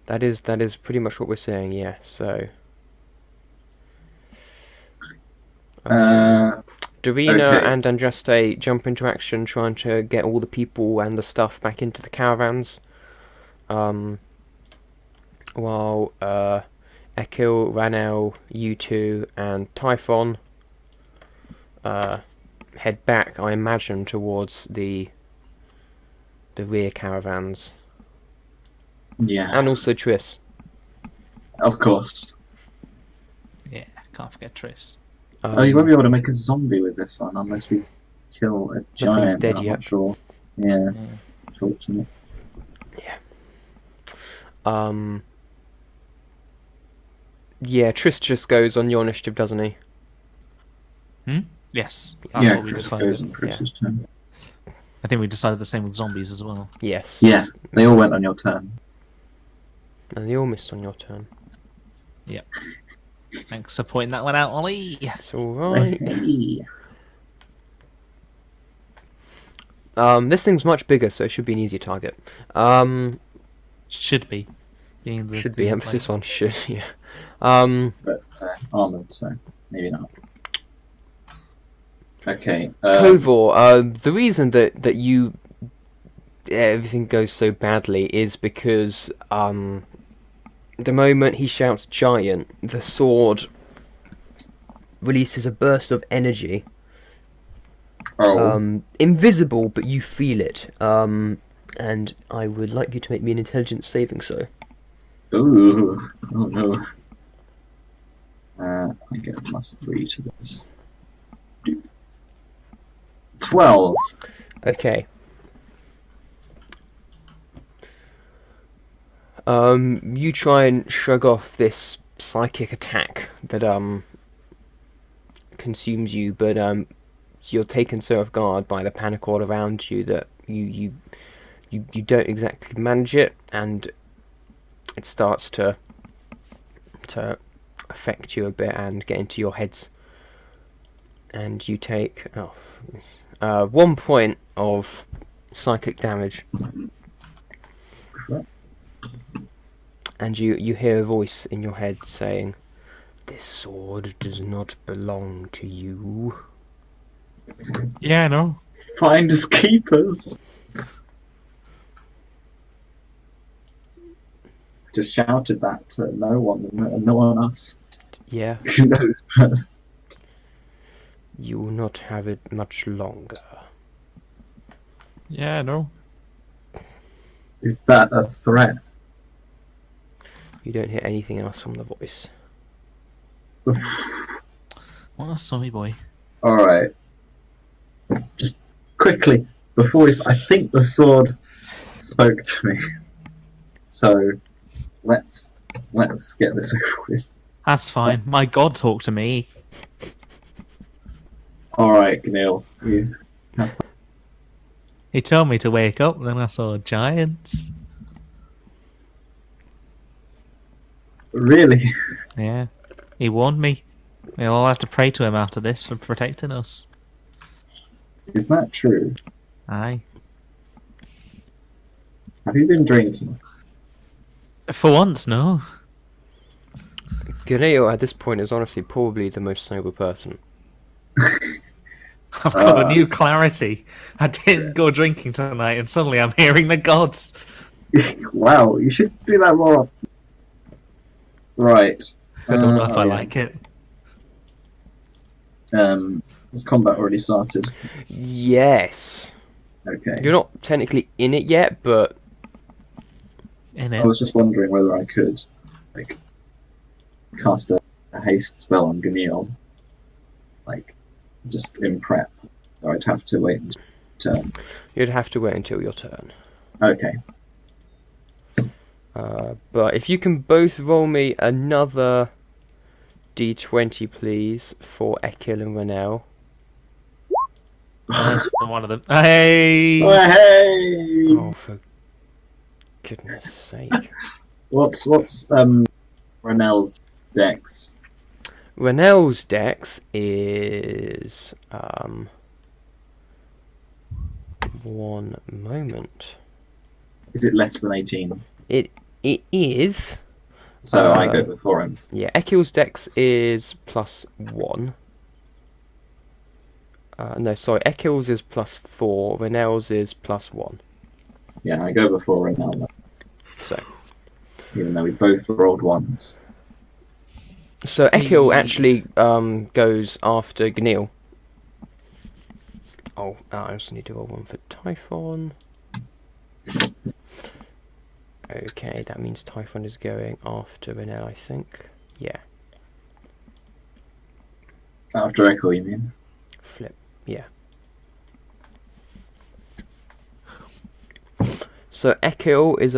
That is pretty much what we're saying. Yeah. So. Uh, Davina okay. and Andraste jump into action, trying to get all the people and the stuff back into the caravans. While Ekil, Ranel, U2, and Typhon head back, I imagine, towards the rear caravans, Yeah, and also Triss. of course. Yeah, can't forget Triss. Oh, you won't be able to make a zombie with this one unless we kill a giant. dead I'm yet. not sure. Yeah, Yeah. fortunate. Yeah, Triss just goes on your initiative, doesn't he? Yes, that's Yeah, what we Chris decided. goes on Chris's turn. I think we decided the same with zombies as well. Yes. Yeah, they all went on your turn. And they all missed on your turn. Thanks for pointing that one out, Ollie. It's alright. Hey. This thing's much bigger, so it should be an easier target. Should be. Being the, Should be the- emphasis on should, yeah. But armored, so maybe not. Okay. Kovor, the reason that you everything goes so badly is because the moment he shouts giant, the sword releases a burst of energy. Invisible, but you feel it. And I would like you to make me an intelligence saving throw. Ooh. Oh no. I get +3 to this. 12. Okay. You try and shrug off this psychic attack that consumes you, but you're taken so off guard by the panic all around you that you don't exactly manage it, and it starts to affect you a bit and get into your heads, and you take 1 point of psychic damage. And you hear a voice in your head saying, "This sword does not belong to you." Yeah, I know. Finders keepers. Just shouted that to no one, no one else. Yeah, Who knows? But you will not have it much longer. Yeah, I know. is that a threat? You don't hear anything else from the voice. What a sorry boy. All right. Just quickly before I think the sword spoke to me. So let's get this over with. That's fine. My god talked to me. All right, Neil. You He told me to wake up, then I saw giants. really? Yeah. He warned me. We'll all have to pray to him after this for protecting us. Is that true? Aye. Have you been drinking? For once, no. Ganeo at this point is honestly probably the most sober person. I've got a new clarity. I didn't go drinking tonight, and suddenly I'm hearing the gods. Wow, you should do that more often. Right. I don't know if I yeah. like it. Has combat already started? Yes. Okay. You're not technically in it yet, but In I it. was just wondering whether I could, like, cast a haste spell on Ganil, like, just in prep, or I'd have to wait until turn. you'd have to wait until your turn. Okay. But if you can both roll me another d20, please, for Ekil and Renel. That's one of them. Hey! Oh, hey! Oh, for goodness sake. What's Ranel's dex? Renel's dex is One moment. Is it less than 18? It is. So I go before him. Yeah, Ekil's dex is +1. No, sorry, Ekil's is +4. Renell's is +1. Yeah, I go before him now, So even though we both rolled ones. So Ekil actually goes after Gnil. Oh, I also need to roll one for Typhon. Okay, that means Typhon is going after Renell, I think. Yeah, After Echo, you mean? flip. Yeah. So Ekil is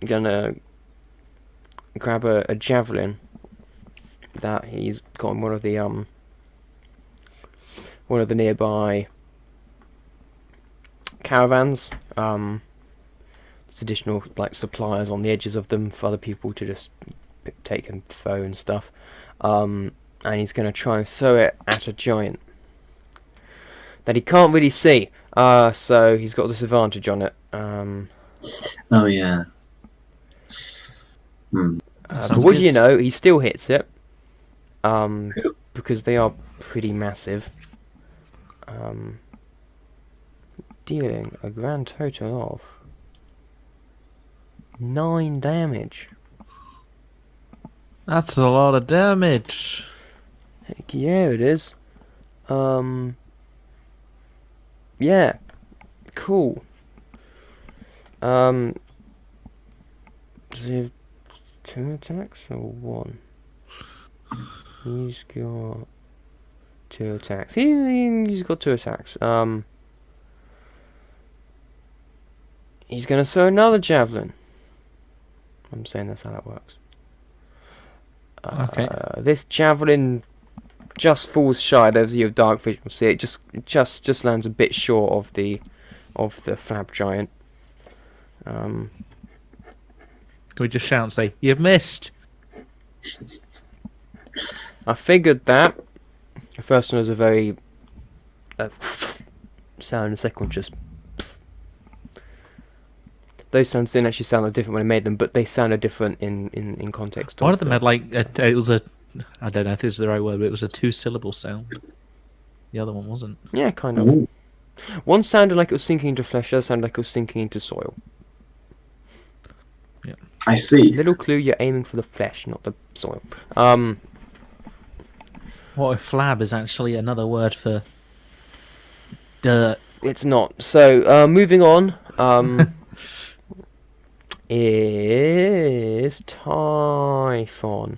gonna grab a javelin that he's got in one of the nearby caravans. There's additional like supplies on the edges of them for other people to just take and throw and stuff. And he's gonna try and throw it at a giant that he can't really see. So he's got disadvantage on it. Oh, yeah. But what do you know? He still hits it. Because they are pretty massive. Dealing a grand total of 9 damage. That's a lot of damage. Heck yeah, it is. Yeah, cool. Does he have 2 attacks or 1? He's got 2 attacks. He's got 2 attacks. He's gonna throw another javelin. I'm saying that's how that works. Okay. This javelin just falls shy. Those of you with dark vision will see it. Just lands a bit short of the flab giant. Can we just shout and say, "You've missed"? I figured that. The first one was a very sound. The second one just. Those sounds didn't actually sound like different when I made them, but they sounded different in context. One of them had like it was a, I don't know if this is the right word, but it was a 2-syllable sound. The other one wasn't. Yeah, kind of. Ooh. One sounded like it was sinking into flesh. The other sounded like it was sinking into soil. I see. Little clue: you're aiming for the flesh, not the soil. What if flab is actually another word for dirt? It's not. So, moving on. Is Typhon,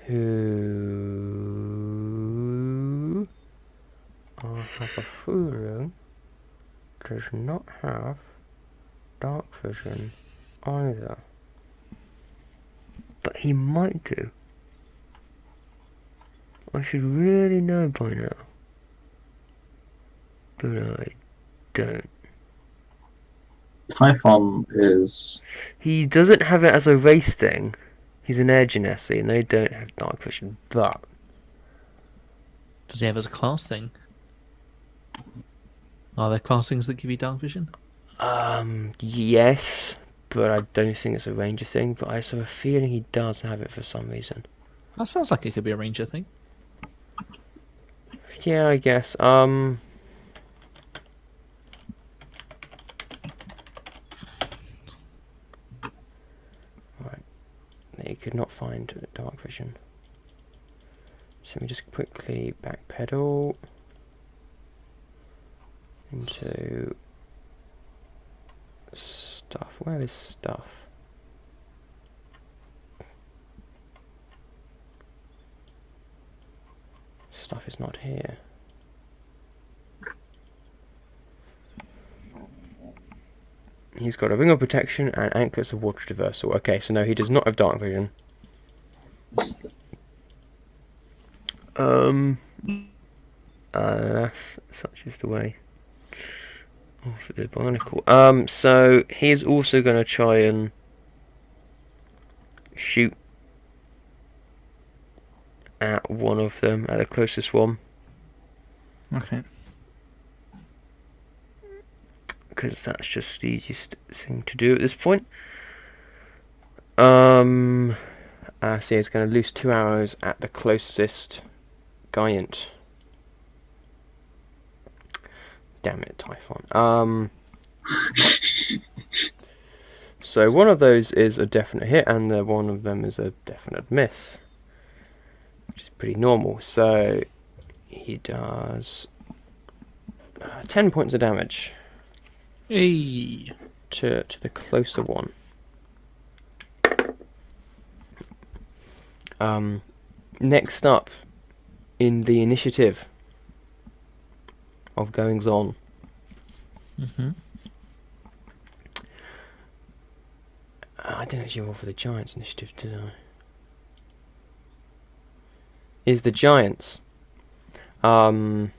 who I have a feeling does not have dark vision either, but he might do. I should really know by now, but I don't. Typhon is... He doesn't have it as a race thing. He's an air genasi, and they don't have dark vision. But Does he have as a class thing? Are there class things that give you dark vision? yes, but I don't think it's a ranger thing. But I just have a feeling he does have it for some reason. That sounds like it could be a ranger thing. Yeah, I guess. Right. He could not find dark vision. So let me just quickly backpedal into stuff. Where is stuff? Stuff is not here. He's got a ring of protection and anklets of water traversal. Okay, so no, he does not have dark vision. That's such is the way of the barnacle. So he's also going to try and shoot at one of them, at the closest one. Okay. because that's just the easiest thing to do at this point. So he's going to loose 2 arrows at the closest giant. Damn it, Typhon. So one of those is a definite hit, and one of them is a definite miss, which is pretty normal. So he does 10 points of damage Hey. to the closer one. Next up in the initiative of goings on, I didn't actually roll for the Giants initiative, did I? Is the Giants. And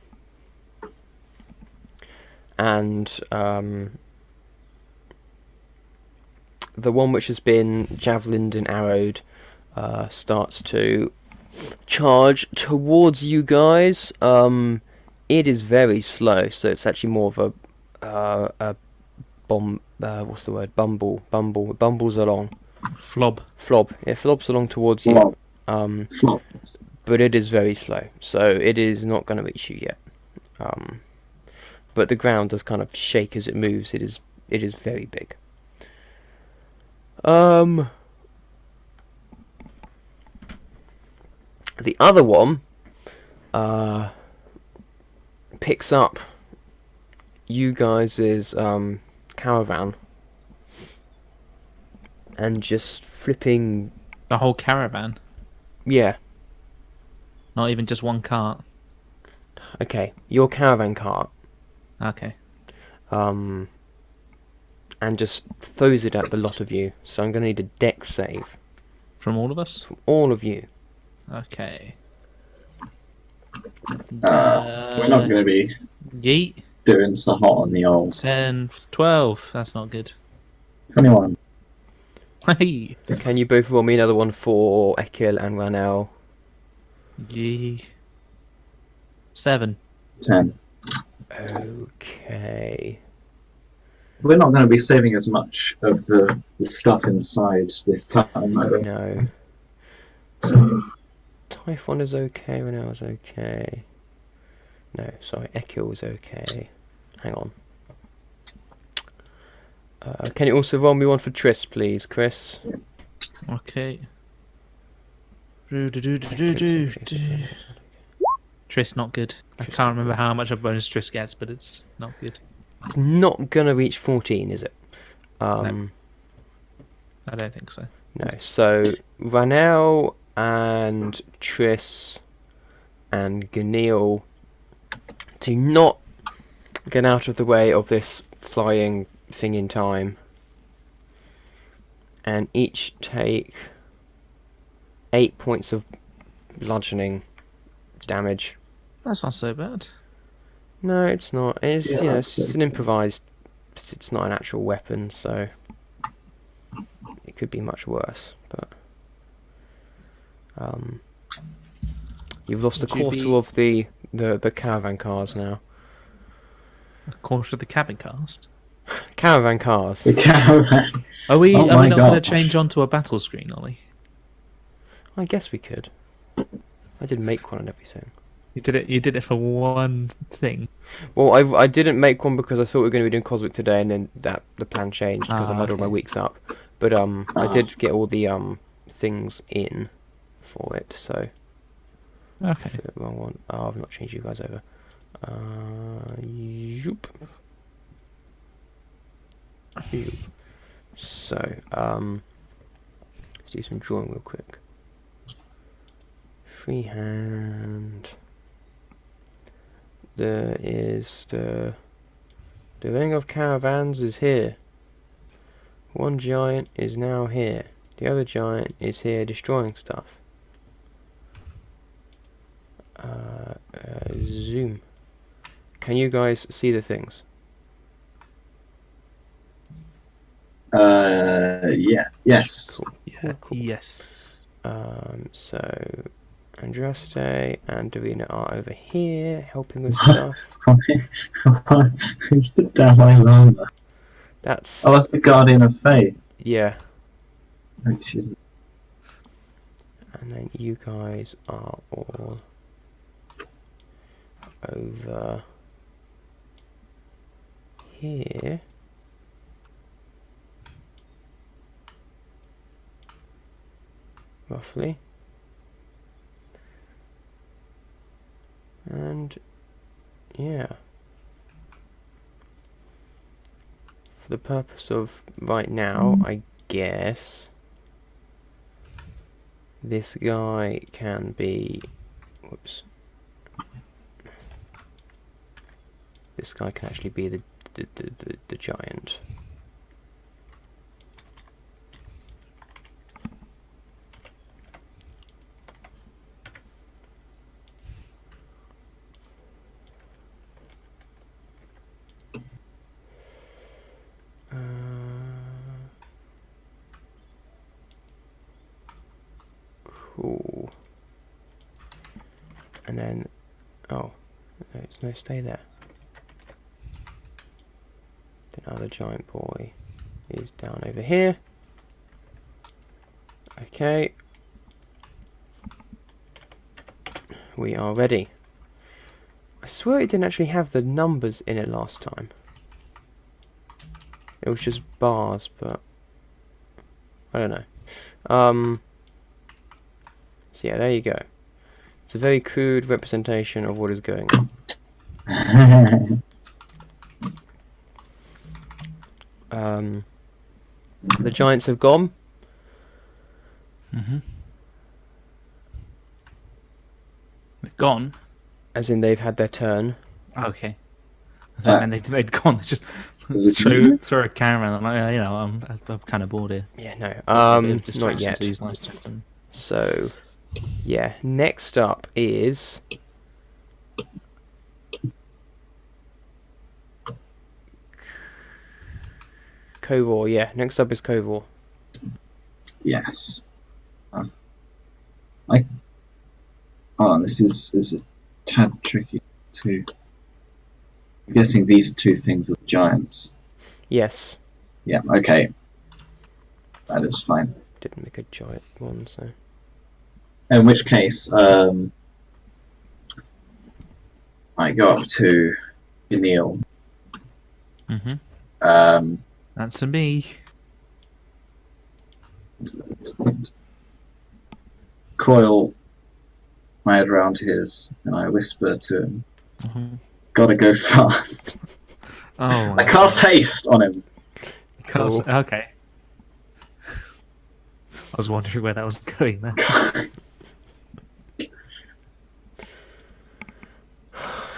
the one which has been javelined and arrowed starts to charge towards you guys. It is very slow, so it's actually more of a bomb. What's the word? Bumble. It bumbles along. Flob. It flobs along towards you. Flop. But it is very slow, so it is not going to reach you yet. But the ground does kind of shake as it moves. It is very big. The other one picks up you guys' caravan and just flipping. The whole caravan. Yeah. Not even just one cart. Okay, your caravan cart. Okay. And just throws it at the lot of you. So I'm going to need a dex save From all of us? from all of you. Okay. We're not going to be Yeet. doing so hot on the old 10, 12. That's not good. 21. Hey. Can you both roll me another one for Ekil and Ranel? Yee. 7. 10. Okay. We're not going to be saving as much of the stuff inside this time. No. So, Typhon is okay, Ranel is okay. No, sorry, Ekil is okay. Hang on. Can you also roll me one for Triss, please, Chris? Okay. Triss not good. I Triss can't not remember how much a bonus Triss gets, but it's not good. It's not gonna reach 14, is it? No. I don't think so. No. So Ranel and Triss and Ganil, to not get out of the way of this flying thing in time, and each take 8 points of bludgeoning damage. That's not so bad. No, it's not. It's Yeah, it's just an improvised. It's not an actual weapon, so it could be much worse. But you've lost a Would you quarter be- of the caravan cars now. A quarter of the cabin cast. Caravan cars. The caravan. Are we? Oh Are my we not going to gosh. change onto a battle screen, Ollie? I guess we could. I did make one and everything. You did it. You did it for one thing. Well, I didn't make one because I thought we were going to be doing Cosmic today, and then the plan changed because I had all my Okay. weeks up. But I did get all the things in for it. So Okay. for the wrong one. Oh, I've not changed you guys over. Yoop. Yoop. So let's do some drawing real quick. Freehand. There is the ring of caravans is here. One giant is now here. The other giant is here destroying stuff. Zoom. Can you guys see the things? Yeah. Yes. Yeah. Cool. Yes. So Andraste and Darina are over here helping with stuff. Who's the Dalai Lama? That's Oh, that's the Guardian of Faith. yeah. Oh, she's... And then you guys are all over here. Roughly. And yeah. For the purpose of right now, I guess this guy can be, whoops, this guy can actually be the giant. Cool. And then, oh, no, it's no stay there. The other giant boy is down over here. Okay. We are ready. I swear it didn't actually have the numbers in it last time. It was just bars, but I don't know. So yeah, there you go. It's a very crude representation of what is going on. The giants have gone. Mm-hmm. They've gone. As in they've had their turn. Okay. I thought they'd gone. Just throw a camera. I'm like, I'm kind of bored here. Yeah, no. Bit of Not distraction yet. to these nice gentlemen. So, yeah. Next up is Kovor. Yeah, next up is Kovor. Yes. This is a tad tricky too. I'm guessing these two things are the giants. Yes. Yeah, okay. That is fine. Didn't make a giant one, so. In which case, I go up to Neil. Mm-hmm. That's a me. Coil my head around his, and I whisper to him, Mm-hmm. "Gotta go fast." Oh. I cast haste on him. Cool. Okay. I was wondering where that was going there.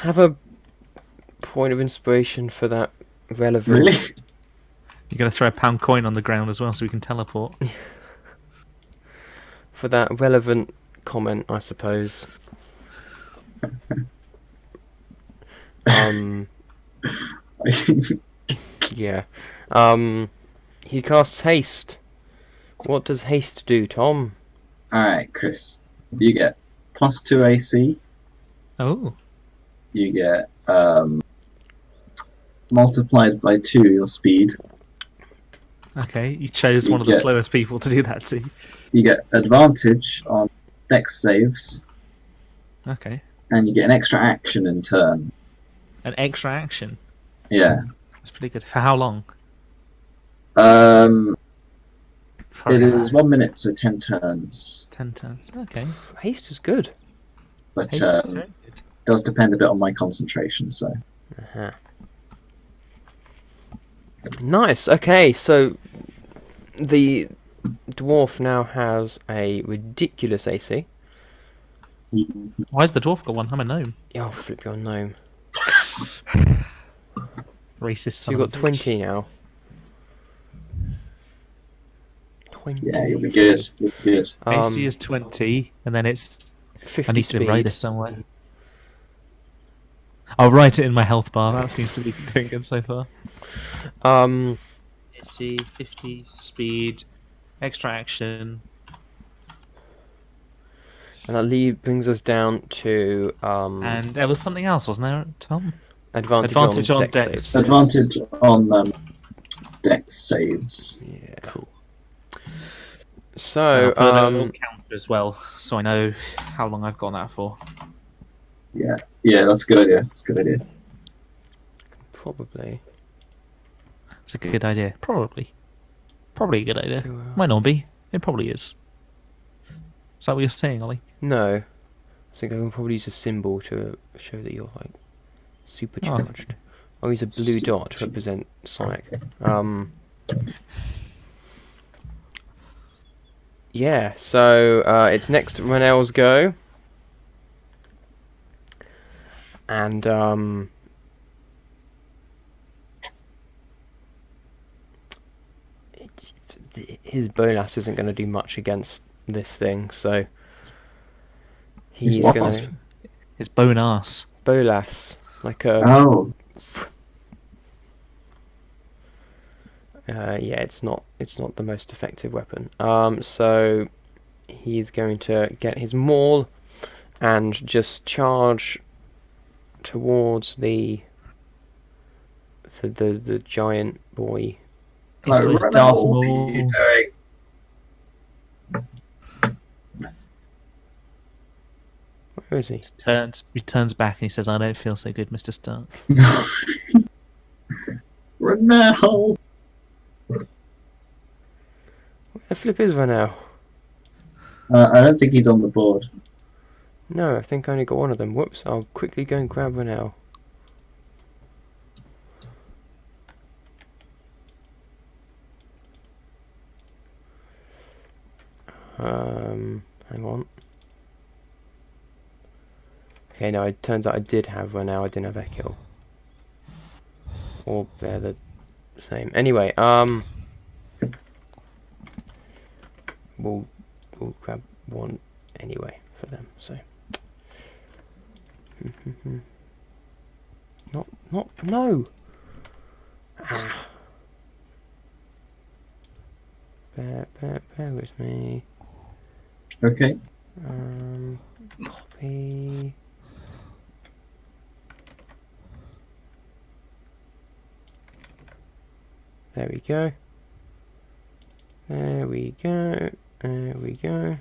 Have a point of inspiration for that relevant. Really? You're going to throw a pound coin on the ground as well so we can teleport. For that relevant comment, I suppose. Yeah. He casts haste. What does haste do, Tom? Alright, Chris. You get +2 AC. Oh. You get multiplied by 2 your speed. Okay, you chose You one of the get- slowest people to do that to. You get advantage on dex saves, Okay. and you get an extra action in turn. An extra action. Yeah. That's pretty good. For how long? It is 1 minute, so 10 turns. 10 turns. Okay. Haste is good. But Haste is very good. does depend a bit on my concentration, so. Uh-huh. Nice. Okay, so the dwarf now has a ridiculous AC. Why's the dwarf got one? I'm a gnome. Oh, flip your gnome. Racist So son you've of got a 20 now. 20. Yeah, you'll be good. You'll be good. bitch. AC is 20, and then it's... 50 I need to write speed. this somewhere. I'll write it in my health bar. That seems to be doing good so far. AC, 50, speed, extra action. And that brings us down to And there was something else, wasn't there, Tom? advantage advantage on on dex dex. saves. Advantage on Dex saves. Yeah. Cool. So, I'll put a little counter as well, so I know how long I've got that for. Yeah, that's a good idea. That's a good idea. probably. It's a good idea. Probably a good idea. Do, Might not be. It probably is. Is that what you're saying, Ollie? No. I think I can probably use a symbol to show that you're like supercharged. I'll use a blue dot to represent Sonic. Yeah, so it's next Renel's go. And his Bolas isn't going to do much against this thing, so he's what? going to It's bone ass. Bolas, like a Oh, yeah, it's not the most effective weapon. So he's going to get his maul and just charge towards the giant boy. He's got his Renel, dark what are maul. you doing? Where is he? He turns back and he says, "I don't feel so good, Mr. Stark." Renel! Where the flip is Renel? I don't think he's on the board. No, I think I only got one of them. Whoops! I'll quickly go and grab Renel. Hang on. Okay, no, it turns out I did have Renel, I didn't have Ekil. Or they're the same. Anyway, we'll grab one anyway for them, so. No! Ah. Bear with me. Okay. Copy. There we go. There we go. There we go.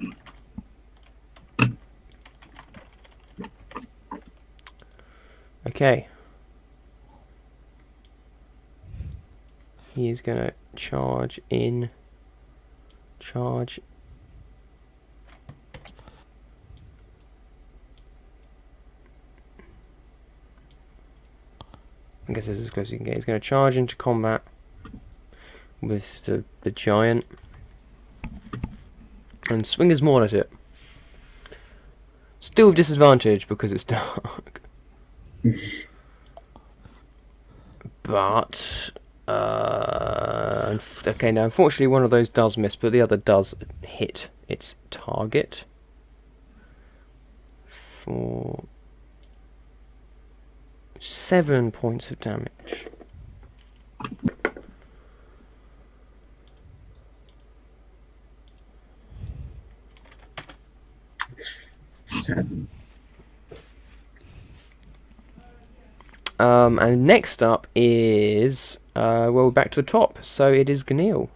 Okay. He is gonna charge in. Charge. I guess this is as close as you can get. He's going to charge into combat with the giant and swing his maul at it. Still with disadvantage because it's dark. But okay, now unfortunately one of those does miss, but the other does hit its target for 7 points of damage. Seven. And next up is well, we're back to the top, so it is Gnil.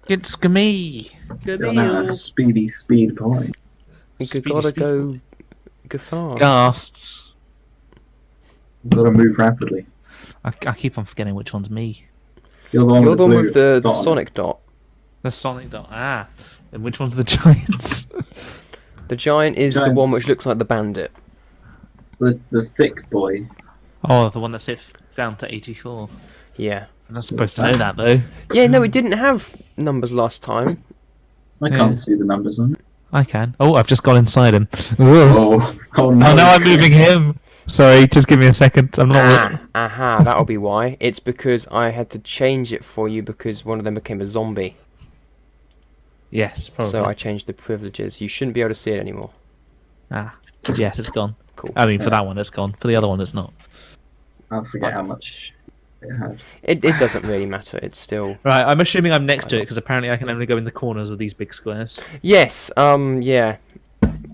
It's me. Speed boy. You Speedy, gotta speedy. go fast. Gast. Gotta move rapidly. I keep on forgetting which one's me. You're the one You're with the one blue with the dot on it. Sonic dot. The Sonic dot. Ah, and which one's the Giants? The giant is the one Giants. which looks like the bandit. The thick boy. Oh, the one that's hit down to 84. Yeah. I'm not supposed to know that though. Yeah, no, we didn't have numbers last time. I Yeah. can't see the numbers on it. I can. Oh, I've just got inside him. Oh no! Oh, now I'm moving him. Sorry, just give me a second. I'm not. Aha, that'll be why. It's because I had to change it for you because one of them became a zombie. Yes, probably. So I changed the privileges. You shouldn't be able to see it anymore. Ah, yes, it's gone. Cool. I mean, for that one, it's gone. For the other one, it's not. I forget how much it has. It doesn't really matter. It's still... Right, I'm assuming I'm next to it because apparently I can only go in the corners of these big squares. Yes, yeah.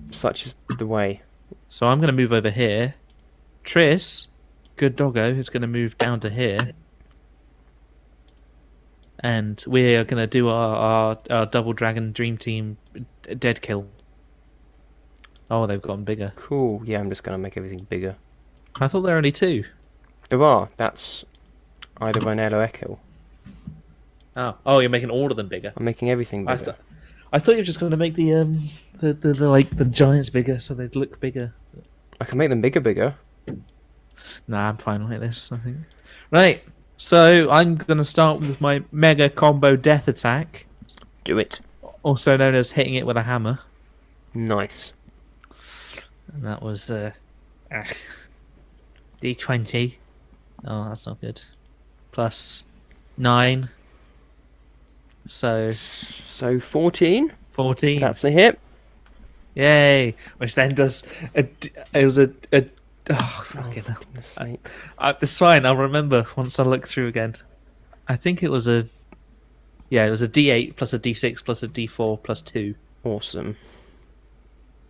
Such is the way. So I'm going to move over here. Triss, good doggo is going to move down to here. And we are going to do our Double Dragon Dream Team dead kill. Oh, they've gotten bigger. Cool. Yeah, I'm just gonna make everything bigger. I thought there were only 2. There are. That's either Rhinello or Echo. Oh, you're making all of them bigger. I'm making everything I, bigger. I thought you were just going to make the giants bigger so they'd look bigger. I can make them bigger. Nah, I'm fine like this, I think. Right, so I'm going to start with my Mega Combo Death Attack, Do it. also known as hitting it with a hammer. Nice. And that was D20. Oh, that's not good. Plus 9. So So 14. 14. That's a hit. Yay! Which then does it was a oh, fucking hell. Goodness sake. It's fine. I'll remember once I look through again. I think it was a D8 plus a D6 plus a D4 plus 2. Awesome.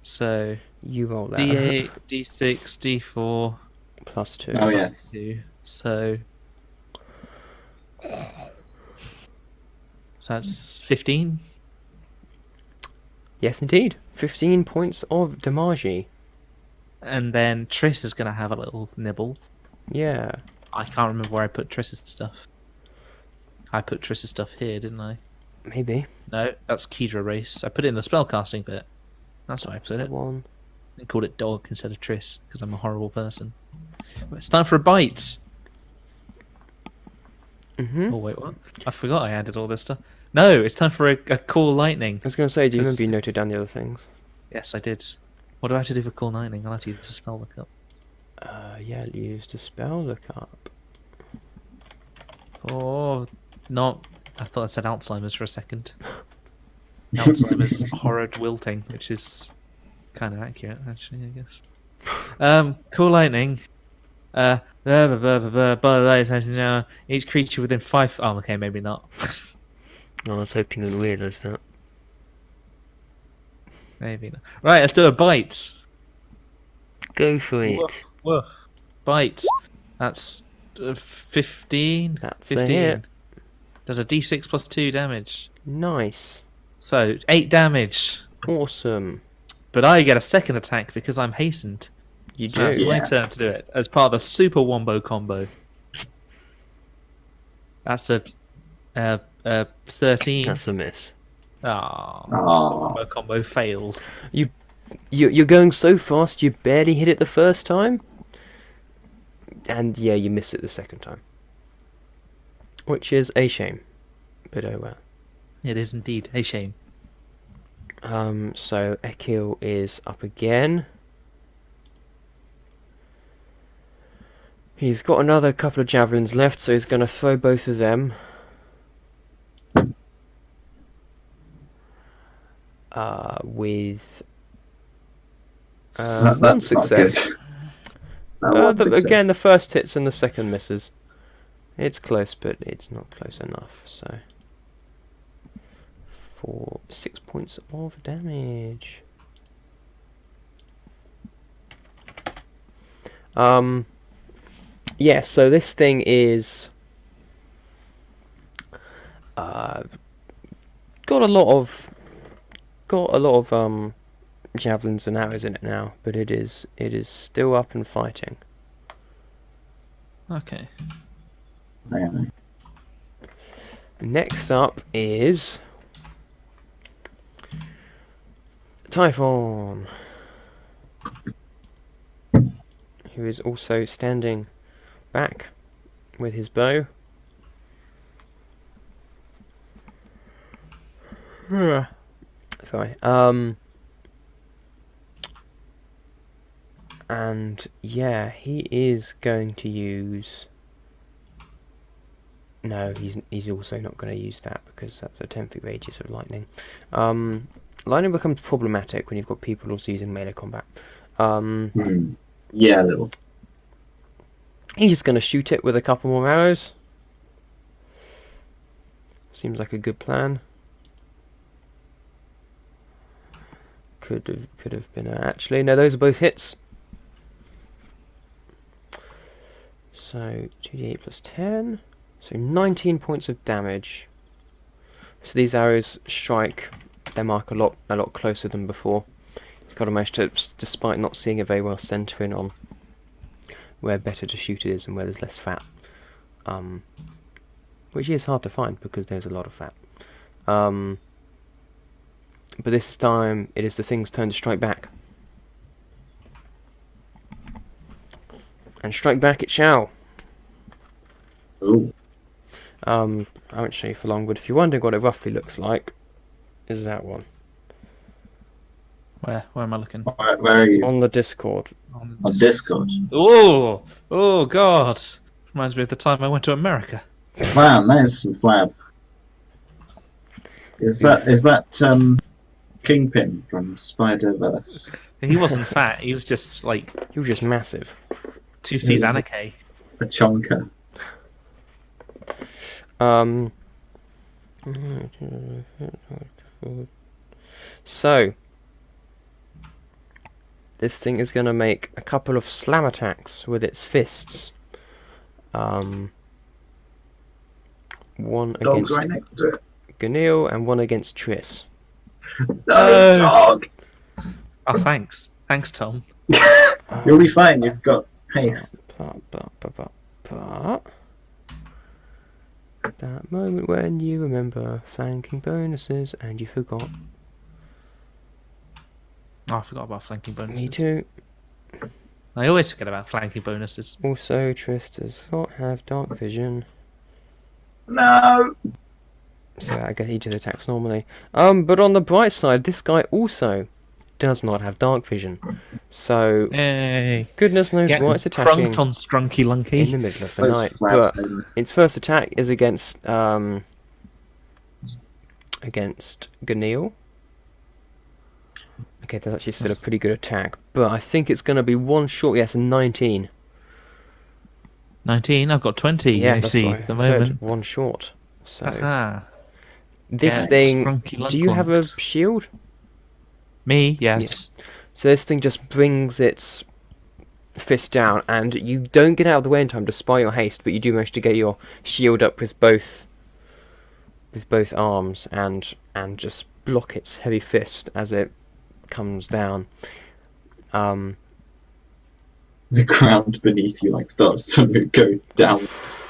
So You roll that. D8, D6, D4 Plus 2. Oh, plus yes. 2. So that's 15. Yes, indeed. 15 points of damage. And then Triss is going to have a little nibble. Yeah. I can't remember where I put Triss's stuff. I put Triss's stuff here, didn't I? Maybe. No, that's Kedra race. I put it in the spellcasting bit. That's where I That's put the it. one. I called it dog instead of Triss because I'm a horrible person. It's time for a bite. Mm-hmm. Oh wait, what? I forgot I added all this stuff. No, it's time for a Call Lightning. I was going to say, do you That's- remember you noted down the other things? Yes, I did. What do I have to do for Call Lightning? I'll have to use a spell lookup. Yeah, use the spell lookup. Oh, not. I thought I said Alzheimer's for a second. Alzheimer's horrid wilting, which is kind of accurate, actually, I guess. Call Lightning. Each creature within 5. Oh, okay, maybe not. Oh, I was hoping you wouldn't realise that. Maybe not. Right, let's do a bite. Go for it. Woof. Bite. That's 15. That's a 15. hit. Does a d6 plus 2 damage. Nice. So, 8 damage. Awesome. But I get a second attack because I'm hastened. You So it's do. my Yeah. turn to do it as part of the Super Wombo combo. That's a 13. That's a miss. Oh, Super Aw. Wombo combo failed. You're going so fast, you barely hit it the first time. And yeah, you miss it the second time. Which is a shame. But oh well. It is indeed a shame. So Ekil is up again. He's got another couple of javelins left, so he's going to throw both of them. With one That's not success. good. One success. Again, the first hits and the second misses. It's close, but it's not close enough. So, for 6 points of damage. Yeah. So this thing is got a lot of javelins and arrows in it now, but it is still up and fighting. Okay. Hang on. Next up is Typhon, who is also standing back with his bow. Sorry. And yeah, he is going to use. No, he's also not going to use that because that's a 10-foot radius of lightning. Lightning becomes problematic when you've got people also using melee combat. Yeah, a little. He's just going to shoot it with a couple more arrows. Seems like a good plan. Could have been actually no. Those are both hits. So 2d8 plus 10. So 19 points of damage. So these arrows strike their mark a lot closer than before. He's got to manage to, despite not seeing it very well, centre in on where better to shoot it is and where there's less fat. Which is hard to find because there's a lot of fat. But this time it is the thing's turn to strike back. And strike back it shall. Ooh. I won't show you for long, but if you're wondering what it roughly looks like, is that one. Where am I looking? Where are you? On the Discord. On Discord. Oh God! Reminds me of the time I went to America. Man, there's some flab. Is that Kingpin from Spider-Verse? He wasn't fat. He was just like You were just massive. 2C's Anarchy. A chonker. So this thing is going to make a couple of slam attacks with its fists. One Dog's against right next to it. Ganil and one against Triss. No, dog! Oh, thanks, Tom. You'll be fine, you've got haste. That moment when you remember flanking bonuses and you forgot. Oh, I forgot about flanking bonuses. Me too. I always forget about flanking bonuses. Also, Triss does not have dark vision. No! So I get each of the attacks normally. But on the bright side, this guy also does not have dark vision. So Hey, goodness knows getting why it's attacking crunked on Strunky in Lunky. the middle of the Those night. flaps, But maybe. its first attack is against Ganil. Okay, that's actually still a pretty good attack, but I think it's going to be one short. Yes, a 19. 19. I've got 20. Yeah, I that's see right. at the I said moment. one short. So Aha. this Yeah, thing. Strunky Do you have a Lunklunked. shield? Me? Yes. So this thing just brings its fist down, and you don't get out of the way in time despite your haste, but you do manage to get your shield up with both arms and just block its heavy fist as it comes down. The ground beneath you starts to go downwards.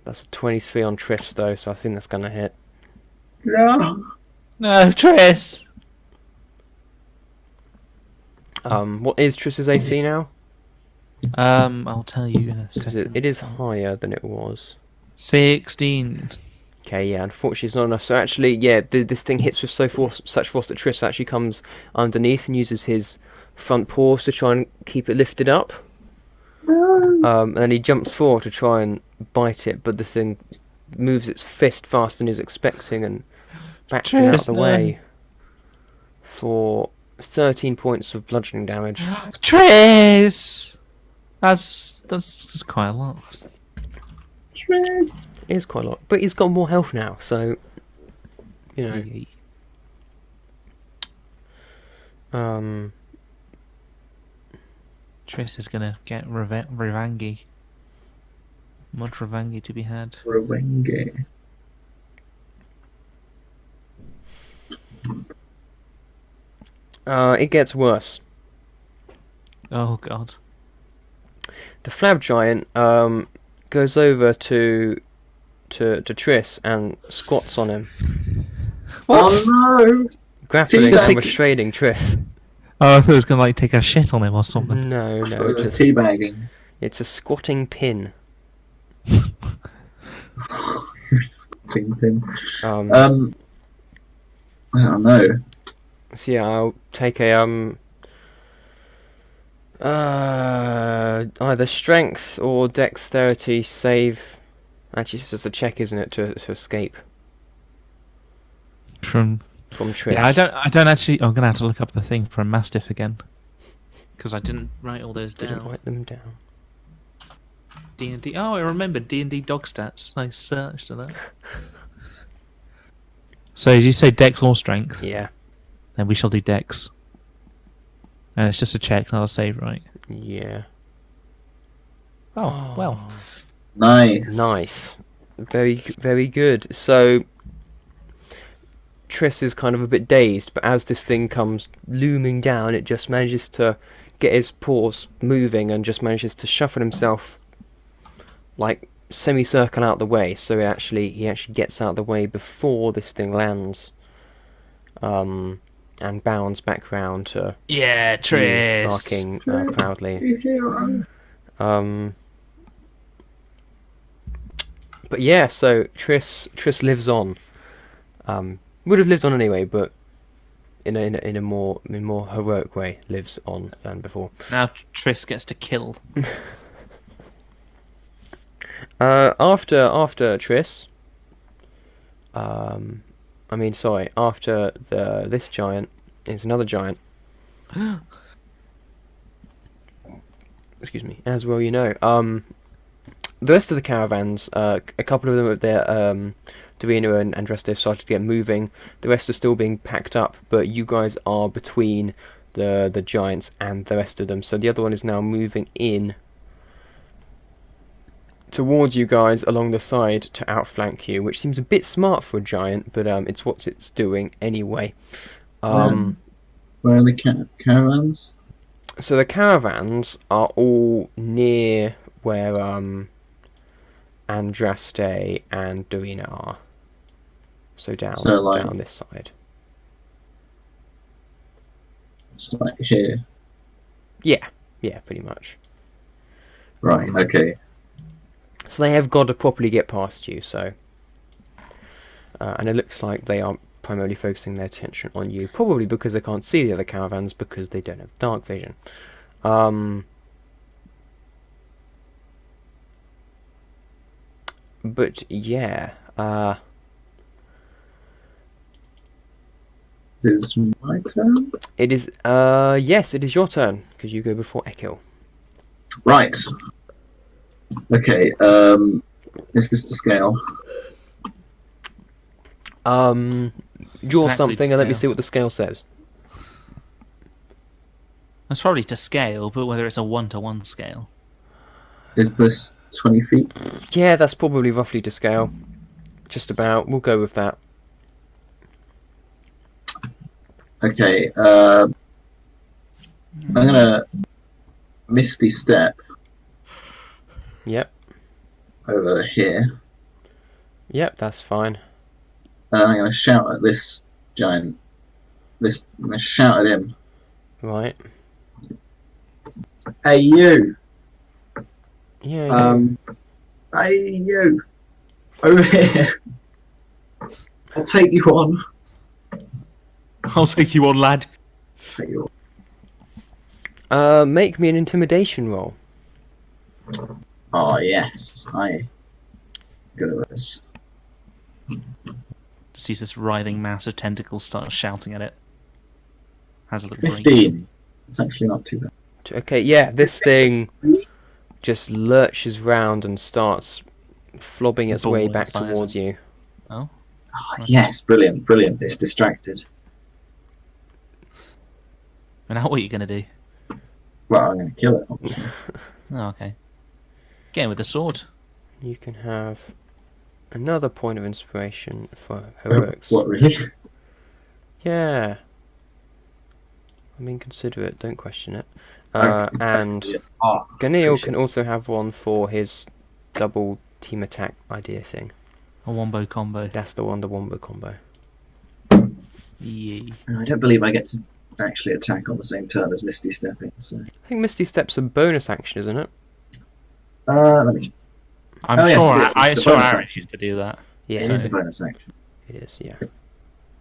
That's a 23 on Triss though, so I think that's gonna hit. No! No, Triss! What is Triss's AC now? I'll tell you in a 'Cause second. it is higher than it was. 16. Okay, yeah, unfortunately it's not enough. So actually, yeah, this thing hits with such force that Triss actually comes underneath and uses his front paws to try and keep it lifted up. And then he jumps forward to try and bite it, but the thing moves its fist faster than he's expecting and bats him out of the Triss, way for 13 points of bludgeoning damage. Triss! That's quite a lot. Triss! It is quite a lot, but he's got more health now, so you know. Triss is gonna get revangy. Much revangy to be had. Rewenge. It gets worse. Oh god. The Flab Giant goes over to Triss and squats on him, Oh no! grappling Teabag. and restraining Triss. Oh, I thought it was gonna take a shit on him or something. No, I thought no, it was just teabagging. it's a squatting pin. Kingpin. I I don't know. So yeah, I'll take a either strength or dexterity save. Actually, it's just a check, isn't it, to escape From Triss? yeah, I don't actually. I'm gonna have to look up the thing for a mastiff again because I didn't write all those Didn't down. write them down. D&D. Oh, I remembered D&D dog stats. I searched for that. So, did you say Dex or Strength? Yeah, Then we shall do Dex. And it's just a check, not a save, right? yeah. Oh, well. Nice. Nice. Very good. So Triss is kind of a bit dazed, but as this thing comes looming down, it just manages to get his paws moving and just manages to shuffle himself like semicircle out the way. So he actually gets out the way before this thing lands, and bounds back round to Yeah, you Triss. barking Triss, proudly. you hero. But yeah, so Triss lives on. Would have lived on anyway, but in a more heroic way, lives on than before. Now Triss gets to kill. After Triss, after this giant is another giant. Excuse me. As well, the rest of the caravans, a couple of them of their Dorina and Andresta have started to get moving. The rest are still being packed up, but you guys are between the giants and the rest of them. So the other one is now moving in towards you guys along the side to outflank you, which seems a bit smart for a giant, but it's what it's doing anyway. Where are the caravans? So the caravans are all near where Andraste and Dorina are. So down this side. It's like here. Yeah, pretty much. Right, okay. So they have got to properly get past you, so... and it looks like they are primarily focusing their attention on you, probably because they can't see the other caravans because they don't have dark vision. But yeah, It's my turn? it is, yes, it is your turn, because you go before Ekil. Right. Okay, is this to scale? Draw Exactly something to and let me scale. see what the scale says. That's probably to scale, but whether it's a 1-to-1 scale. Is this 20 feet? Yeah, that's probably roughly to scale. Just about. We'll go with that. Okay, I'm gonna Misty Step Yep. over here. Yep, that's fine. And I'm gonna shout at this giant. I'm gonna shout at him. Right. Hey you! Yeah, Hey you! Over here! I'll take you on. I'll take you on, lad. Take you on. Make me an intimidation roll. Oh yes, I good at this. Just sees this writhing mass of tentacles start shouting at it. Has a little break. 15. It's actually not too bad. Okay, yeah, this thing just lurches round and starts flobbing its way Balling back size. towards you. Oh, Oh, yes, brilliant, brilliant. It's distracted. and now what are you gonna do? Well, I'm gonna kill it, obviously. Oh, okay. Get him with the sword. You can have another point of inspiration for heroics. What, really? Yeah. I mean, consider it, don't question it. Okay, And oh, Ganil appreciate can also have one for his double team attack idea thing. A wombo combo. That's the one, the wombo combo. Yee. I don't believe I get to actually attack on the same turn as Misty Stepping, so... I think Misty Step's a bonus action, isn't it? Let me... I'm Oh, yes, sure. it is. I'm It's the sure bonus Aaron action. used to do that. Yeah, It is a bonus action. it is, yeah.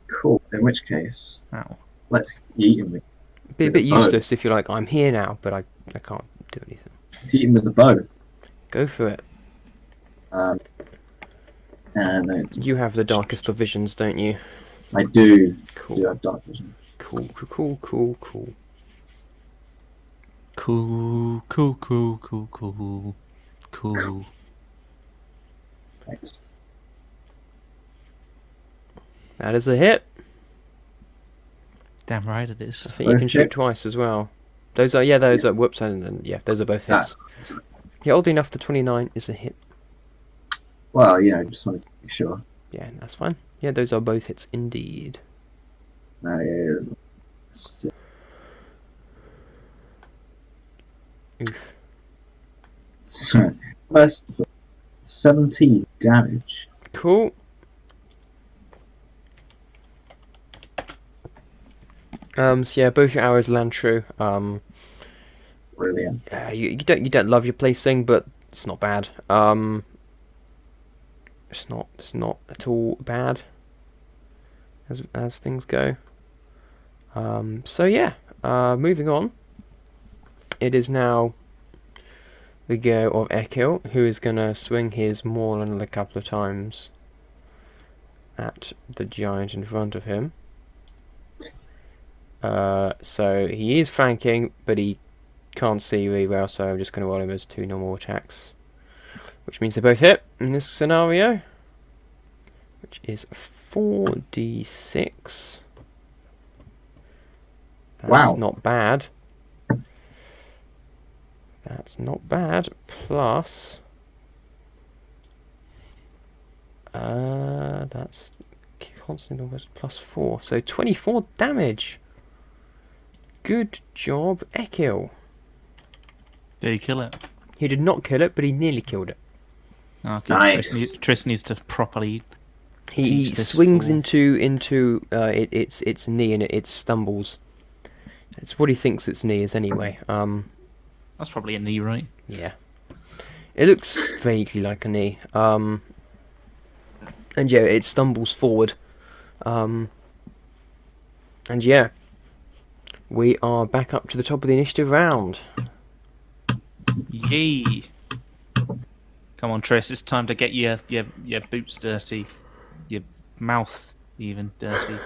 Cool. In which case, Ow. let's yeet him with... Be a With bit a bow. useless if you're like, I'm here now, but I can't do anything. Let's yeet him with the bow. Go for it. And then it's... You have the darkest of visions, don't you? I do Cool. have dark vision. Cool. Cool, cool, cool, cool, cool, cool. Thanks. That is a hit. Damn right it is. I think you Both can shoot hits. twice as well. Those are, whoops, and yeah, those are both hits. Yeah, oddly enough, the 29 is a hit. Well, yeah, I just wanted to be sure. Yeah, that's fine. Yeah, those are both hits indeed. That is Oof. first 17 damage. Cool. So yeah, both your arrows land true. Brilliant. You don't love your placing, but it's not bad. It's not at all bad as things go. So yeah, moving on. It is now the go of Ekil, who is gonna swing his maul another couple of times at the giant in front of him. So he is flanking, but he can't see really well, so I'm just going to roll him as 2 normal attacks, which means they both hit in this scenario, which is 4d6. That's Wow. not bad. That's not bad. Plus, that's constant almost plus 4, so 24 damage. Good job, Ekil. Did he kill it? He did not kill it, but he nearly killed it. Okay, Nice. Triss needs to properly. He Teach this swings fool. into its knee, and it stumbles. It's what he thinks its knee is anyway. That's probably a knee, right? Yeah. It looks vaguely like a knee. And yeah, it stumbles forward. And yeah, we are back up to the top of the initiative round. Yay! Come on, Triss. It's time to get your boots dirty, your mouth even dirty,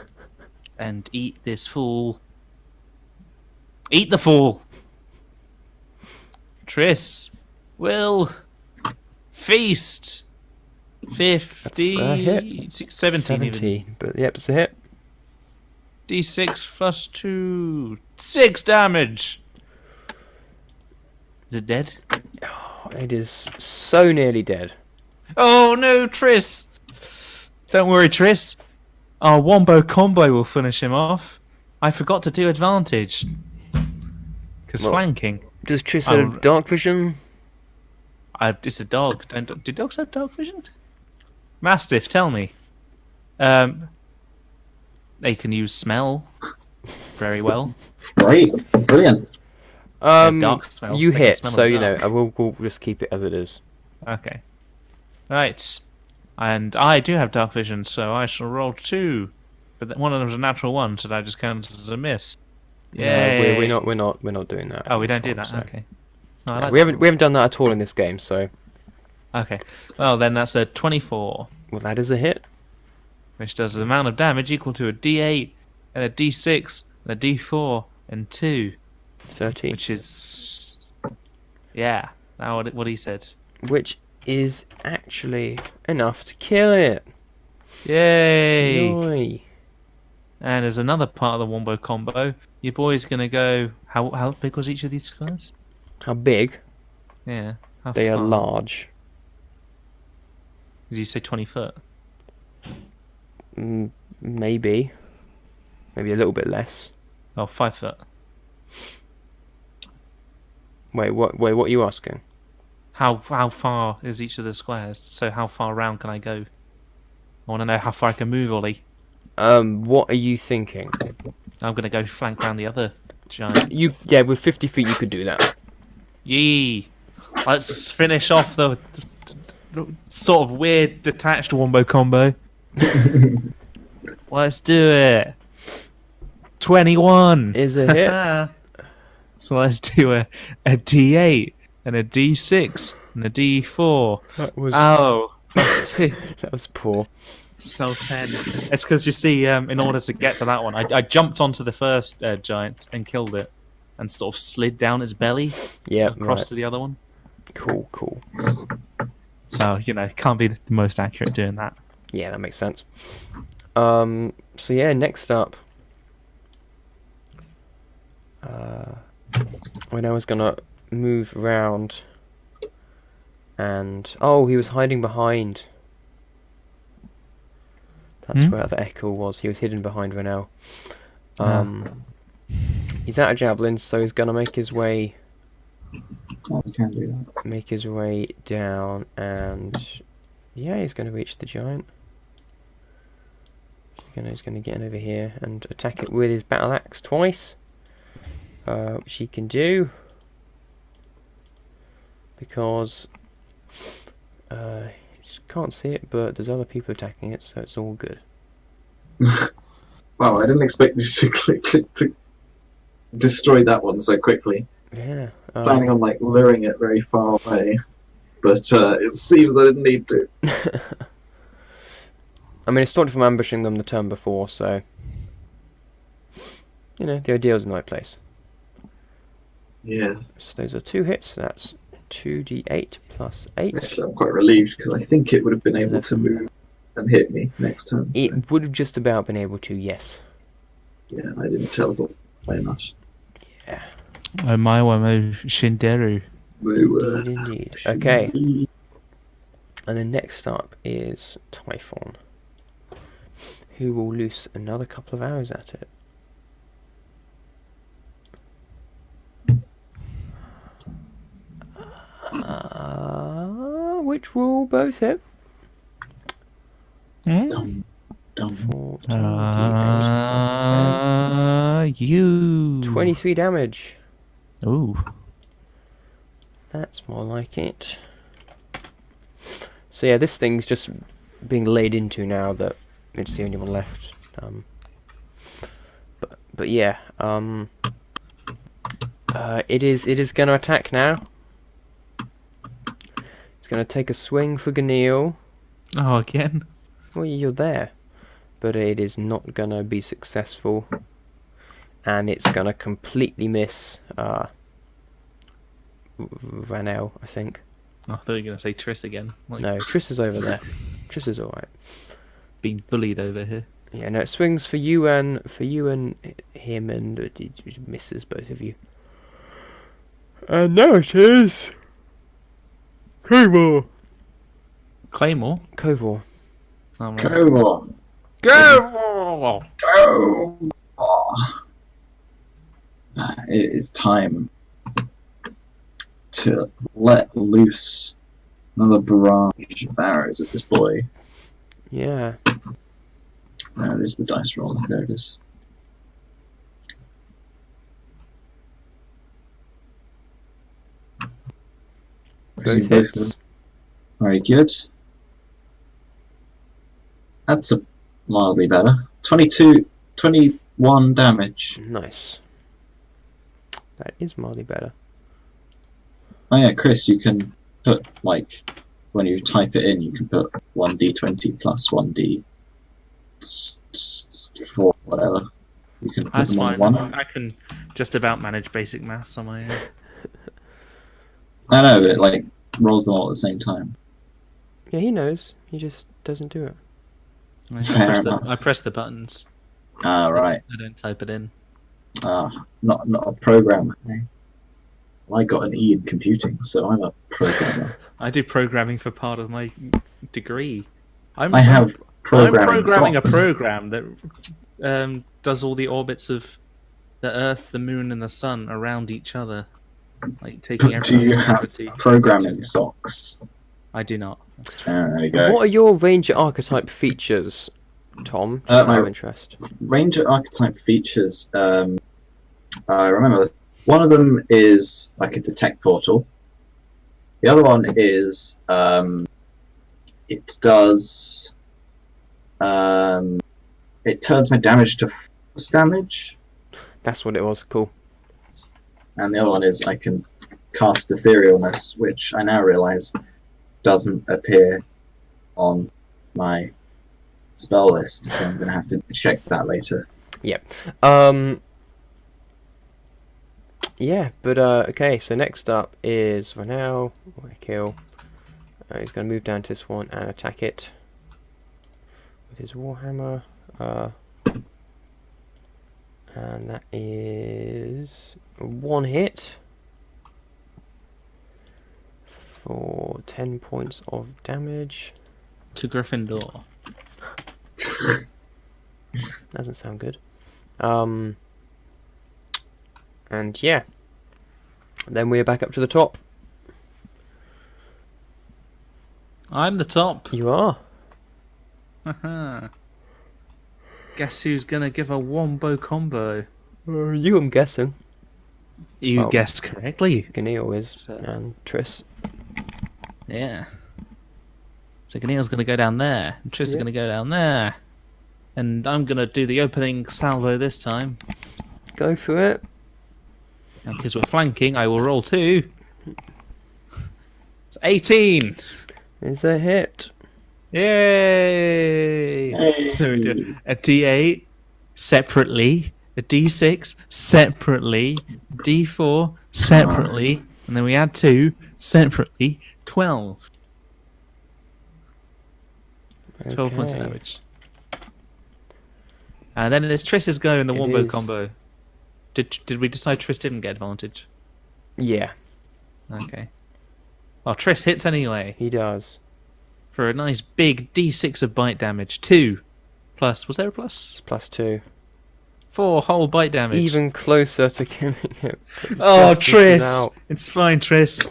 and eat this fool. Eat the fool. Triss will feast. 50, That's a hit. 17 even. But yep, it's a hit. D6 plus 2. 6 damage. Is it dead? It is so nearly dead. Oh no, Triss! Don't worry, Triss. Our wombo combo will finish him off. I forgot to do advantage. Because Well, flanking. Does Triss Oh, have dark vision? It's a dog. Do dogs have dark vision? Mastiff, tell me. They can use smell very well. Great. Brilliant. Dark smell. You They can hit, smell so in the you know dark. we'll just keep it as it is. Okay. Right. And I do have dark vision, so I shall roll 2. But one of them was a natural 1, so that just counts as a miss. Yay! No, we're not doing that. Oh, we This don't do one, that. so. Okay. Oh, I No, like we that haven't done that at all in this game. So Okay. Well, then that's a 24, well, that is a hit. which does the amount of damage equal to a D8 and a D6 and a D4 and 2, 13, which is yeah. Now what he said. which is actually enough to kill it. Yay! Yay. And there's another part of the wombo combo. Your boy's gonna go. How big was each of these squares? How big? Yeah. How They are far? large. Did you say 20 foot? Maybe a little bit less. Oh, 5 foot. Wait, what are you asking? How far is each of the squares? So how far round can I go? I want to know how far I can move, Ollie. What are you thinking? I'm gonna go flank round the other giant. Yeah, with 50 feet you could do that. Yee! Let's just finish off the sort of weird detached wombo combo. Let's do it. 21 Is a hit. So let's do a D8 and a D6 and a D4. That was Plus 2. that was poor. So 10. It's because you see, in order to get to that one, I jumped onto the first giant and killed it, and sort of slid down its belly Yeah, across right. to the other one. Cool. So can't be the most accurate doing that. Yeah, that makes sense. So yeah, next up, when I was gonna move round And oh, he was hiding behind. That's Hmm? where the echo was. He was hidden behind Renel. Ah. He's out of javelins, so he's gonna make his way Oh, we can do that. down, and yeah, he's gonna reach the giant. He's gonna get in over here and attack it with his battle axe twice, which he can do because you just can't see it, but there's other people attacking it, so it's all good. Wow, I didn't expect you to click to destroy that one so quickly. Yeah. Planning on like luring it very far away, but it seems I didn't need to. I mean, it stopped from ambushing them the turn before, so you know the ideal's in the right place. Yeah, So those are 2 hits. That's 2d8 plus 8. actually, I'm quite relieved because I think it would have been able to move and hit me next turn. So. It would have just about been able to, yes. Yeah, I didn't teleport very much. Omae Shinderu. Indeed. Okay. And then next up is Typhon, who will loose another couple of arrows at it. Which will both hit. Hmm? Dum. 14d8 You. 23 damage. Ooh. That's more like it. So yeah, this thing's just being laid into now that it's the only one left. But yeah, it is going to attack now. It's going to take a swing for Ganil. Oh, again? Well, you're there, but it is not going to be successful, and it's going to completely miss Ranel, I think. Oh, I thought you were going to say Triss again. Like, No, Triss is over there. Triss is alright. being bullied over here. Yeah, no, it swings for you and him, and it misses both of you. And now it is Kovor. Claymore? Kovor. Oh, right. Go on. Go! Go! It is time to let loose another barrage of arrows at this boy. Yeah. There it is, the dice roll. There it is. Both hits. Very good. That's a mildly better. 21 damage. Nice. That is mildly better. Oh yeah, Chris, you can put, like, when you type it in, you can put 1d20 plus 1d4, whatever. You can put That's them on fine. one. I can just about manage basic maths on my own. I know, but it, like, rolls them all at the same time. Yeah, he knows. He just doesn't do it. Fair enough. I press the buttons. Ah, right. I don't type it in. Ah, not a programmer. Eh? Well, I got an E in computing, so I'm a programmer. I do programming for part of my degree. I have programming I'm programming socks. a program that does all the orbits of the Earth, the Moon, and the Sun around each other, like taking Do everything's you have gravity. programming socks? I do not. That's true. Ah, there we go. What are your Ranger archetype features, Tom? Just out of interest. Ranger archetype features, I remember one of them is like a detect portal. The other one is it does it turns my damage to force damage, That's what it was. Cool. and the other one is I can cast etherealness, which I now realise doesn't appear on my spell list, so I'm going to have to check that later. Yep. Yeah, but okay. So next up is Ranel. Kill. He's going to move down to this one and attack it with his warhammer. And that is one hit. for 10 points of damage. To Gryffindor. Doesn't sound good. And yeah. Then we're back up to the top. I'm the top. You are. Haha. Guess who's gonna give a wombo combo? You, I'm guessing. You Well, guessed correctly. Ganil is, So- and Triss. Yeah. So Ganeel's gonna go down there, and Triss is Yeah. gonna go down there. And I'm gonna do the opening salvo this time. Go for it. And because we're flanking, I will roll 2. It's 18! It's a hit. Yay! Hey. So we do a D8 separately, a D6 separately, D4 separately, and then we add 2 separately, 12. 12 points of Okay. damage. And then it's Triss's go in the It wombo is. combo. Did we decide Triss didn't get advantage? Yeah, Okay. Well, Triss hits anyway he does. for a nice big D6 of bite damage. 2 plus. Was there a plus? It's +2. 4 whole bite damage. Even closer to killing it. Oh, Just misses Triss! out. It's fine, Triss.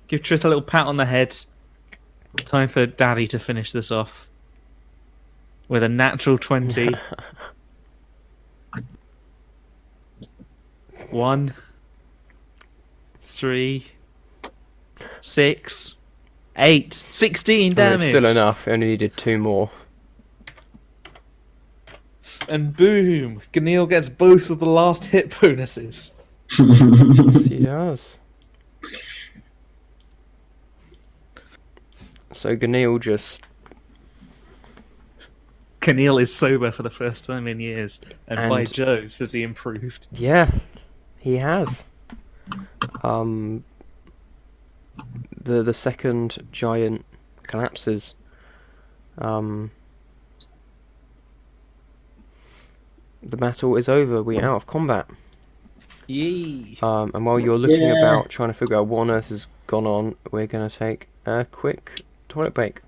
Give Triss a little pat on the head. Time for Daddy to finish this off with a natural 20. 1, 3, 6, 8, 16 Well, damage. it's still enough. It only needed 2 more. And boom! Ganil gets both of the last hit bonuses. Yes, he does. So Ganil just Ganil is sober for the first time in years, and by And- Jove, has he improved? yeah, he has. The second giant collapses. The battle is over. We're out of combat. Yee! And while you're looking Yeah. about trying to figure out what on earth has gone on, we're gonna take a quick toilet break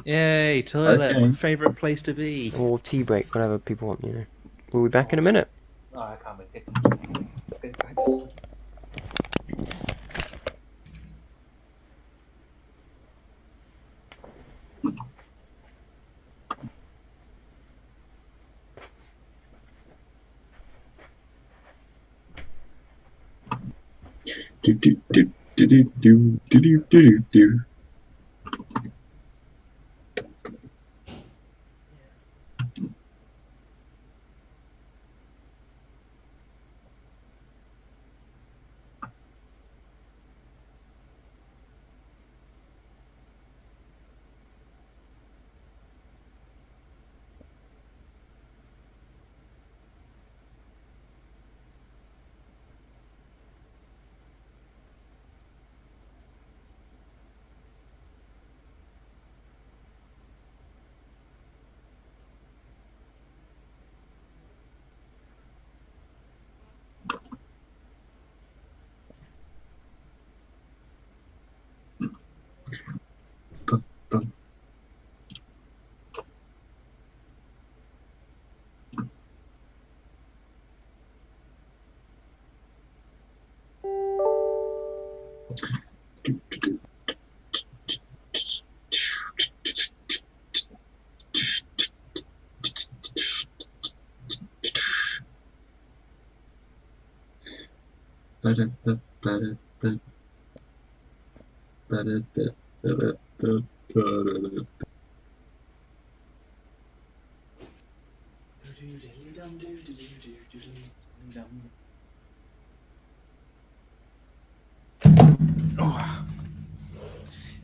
Yay! Toilet, Okay. my favourite place to be. or tea break, whatever people want. We'll be back in a minute. Oh, I can't make it. Do, do, do, do, do, do, do, do, do, do.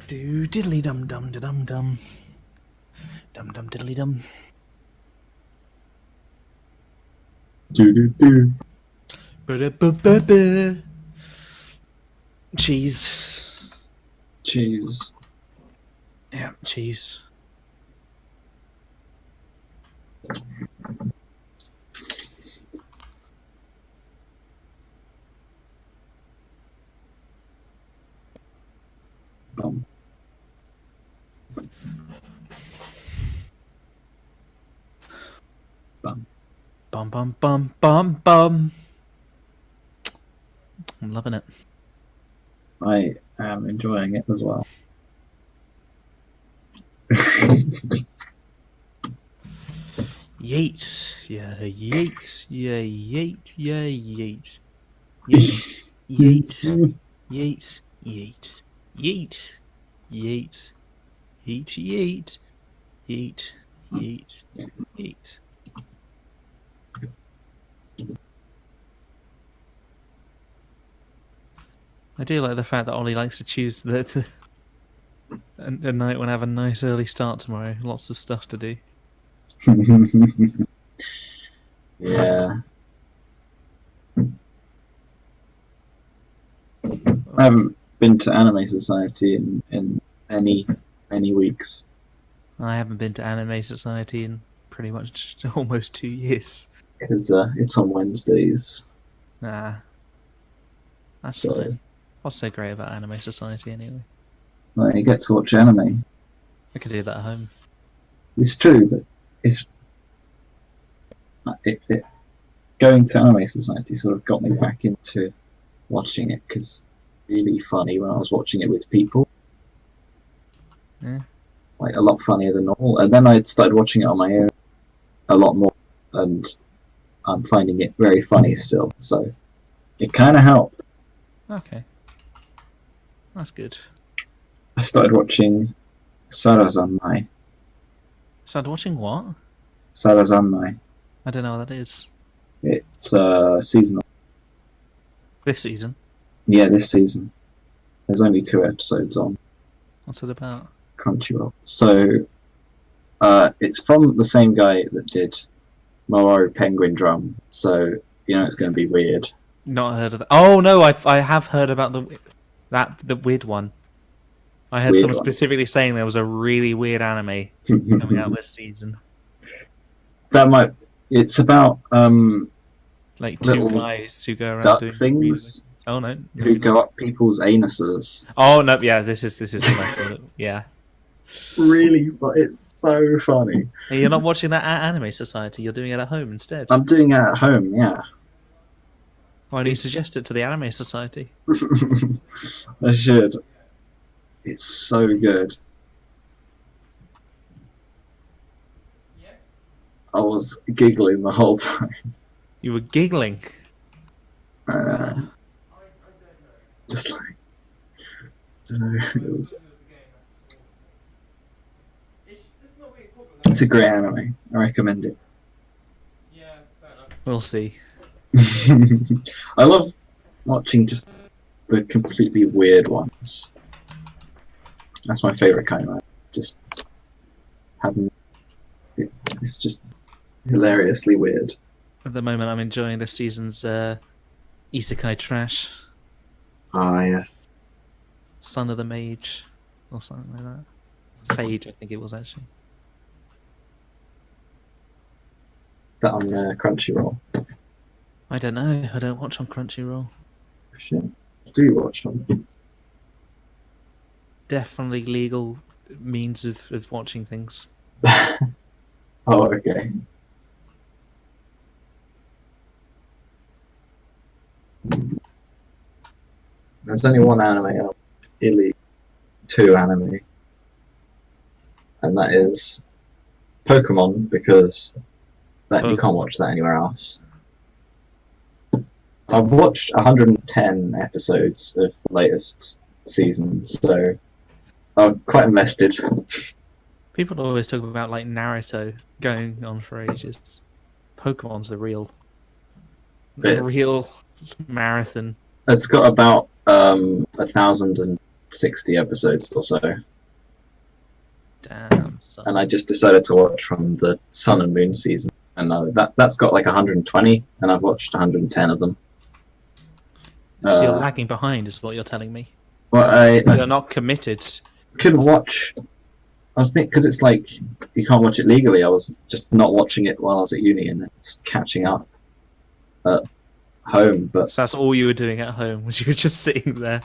Do diddly dum dum dum dum. Dum dum diddly dum. Do. Ba-da-ba-ba-ba. Cheese. Cheese. Yeah, cheese. Bum. Bum. Bum bum bum bum bum. I'm loving it. I am enjoying it as well. Yeet, yeah, yeet, yeah, yeet, yeah, yeet, yeet, yeet, yeet, yeet, yeet, yeet, yeet, yeet, yeet, yeet, yeet. I do like the fact that Ollie likes to choose a night when I have a nice early start tomorrow. Lots of stuff to do. Yeah. I haven't been to Anime Society in many weeks. I haven't been to Anime Society in pretty much almost 2 years. Because it's on Wednesdays. Nah, that's So fine. What's so great about Anime Society anyway? well, you get to watch anime. I could do that at home. It's true, but it's going to Anime Society sort of got me back into watching it because really funny when I was watching it with people. Yeah. Like a lot funnier than normal. And then I started watching it on my own a lot more, and I'm finding it very funny still. So it kind of helped. Okay. That's good. I started watching Sarazanmai. Started watching what? Sarazanmai. I don't know what that is. It's seasonal. This season? Yeah, this season. There's only 2 episodes on What's it about? Crunchyroll. So it's from the same guy that did Mororu Penguin Drum. So you know it's going to be weird. Not heard of that. Oh no, I have heard about the weird one. I heard Weird someone one. specifically saying there was a really weird anime coming out this season. That might. It's about Like 2 little guys who go around duck doing things Oh no. who maybe go not. up people's anuses. Oh no, yeah, this is what I thought. Yeah. Really, but it's so funny. Hey, you're not watching that at Anime Society, you're doing it at home instead. I'm doing it at home, yeah. Why don't you it's- suggest it to the Anime Society? I should. It's so good. I was giggling the whole time. You were giggling. Just like, I don't know. It was, it's a great anime. I recommend it. We'll see. I love watching just the completely weird ones. That's my favorite kind of anime. Just having it's just hilariously weird. At the moment, I'm enjoying this season's isekai trash. Ah, yes. Son of the Mage, or something like that. Sage, I think it was actually. Is that on Crunchyroll? I don't know. I don't watch on Crunchyroll. Shit. Do you watch them? Definitely legal means of watching things. Oh, okay. There's only one anime I watch, Elite 2 anime, and that is Pokemon, because that you can't watch that anywhere else. I've watched 110 episodes of the latest season, so I'm quite invested. People always talk about like Naruto going on for ages. Pokemon's the real marathon. It's got about 1,060 episodes or so, Damn. Son. and I just decided to watch from the Sun and Moon season, and that's got like 120, and I've watched 110 of them. So you're lagging behind, is what you're telling me. Well, I You're not committed. couldn't watch. I was thinking, because it's like you can't watch it legally. I was just not watching it while I was at uni, and then just catching up at home. But So that's all you were doing at home, was you were just sitting there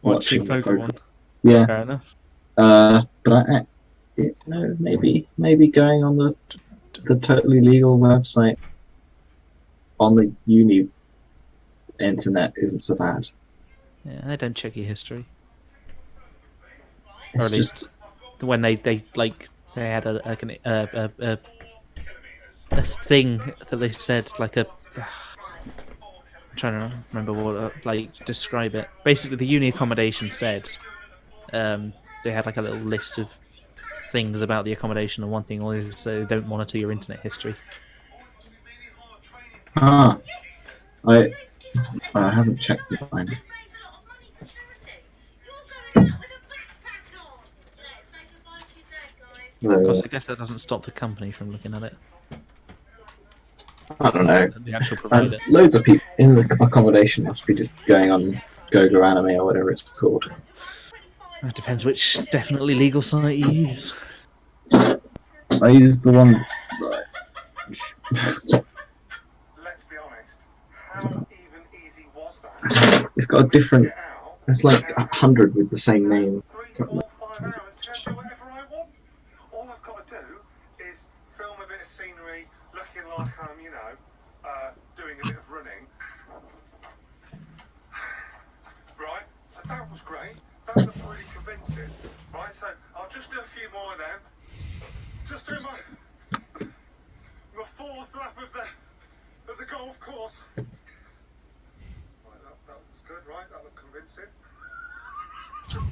watching Watching Pokemon. Yeah. Fair enough. But maybe going on the totally legal website on the uni internet isn't so bad. Yeah, they don't check your history, or It's at just least when they had a thing that they said like a. I'm trying to remember what describe it. Basically, the uni accommodation said they had like a little list of things about the accommodation, and one thing was they don't monitor your internet history. I haven't checked mine. Of course, I guess that doesn't stop the company from looking at it. I don't know. The actual provider. Loads of people in the accommodation must be just going on Go Anime or whatever it's called. It depends which definitely legal site you use. I use the one that's Let's be honest. How even easy was that? it's got a different. There's like 100 with the same name. 3, 4, 5 hours to do whatever I want. All I've got to do is film a bit of scenery, looking like I'm, doing a bit of running. Right, so that was great. That was really convincing. Right, so I'll just do a few more of them. Just do my fourth lap of the golf course. Right, that was good, right? That looked convincing. Does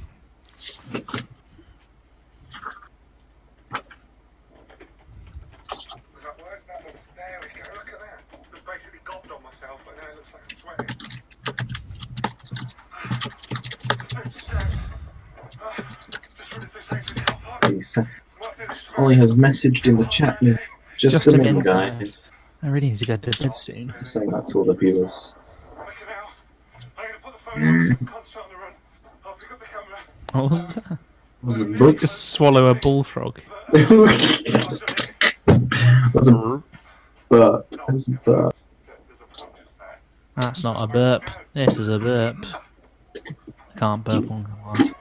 that work? That looks. There we go. Look at that. Just basically gobbed on myself, but now it looks like I'm sweating. Just running through Sainsbury's car park. Ollie has messaged in the chat. Just a minute, guys. I really need to go to bed soon. I'm saying that to all the viewers. Looking out. I'm going to put the phone on so I can't start on the run. I'll pick up the camera. What was that? Was it book? Just swallow a bullfrog. Was a burp. It was a burp. That's not a burp. This is a burp. I can't burp on command.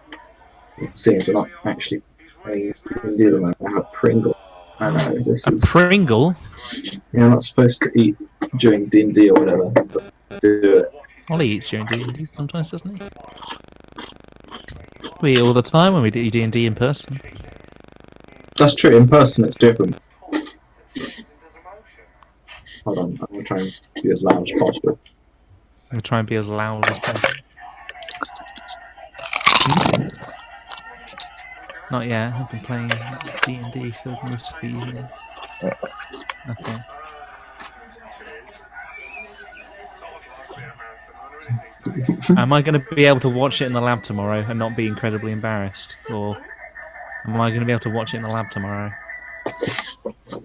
It seems we're not actually playing D&D at the moment. I have Pringle. I know this is. Pringle? You're not supposed to eat during D&D or whatever, but do it. Ollie eats during D&D sometimes, doesn't he? We eat all the time when we do D&D in person. That's true. In person, it's different. Hold on, I'm gonna try and be as loud as possible. We'll try and be as loud as possible. Not yet. I've been playing D&D for most of the evening. Okay. Am I going to be able to watch it in the lab tomorrow and not be incredibly embarrassed? Or am I going to be able to watch it in the lab tomorrow?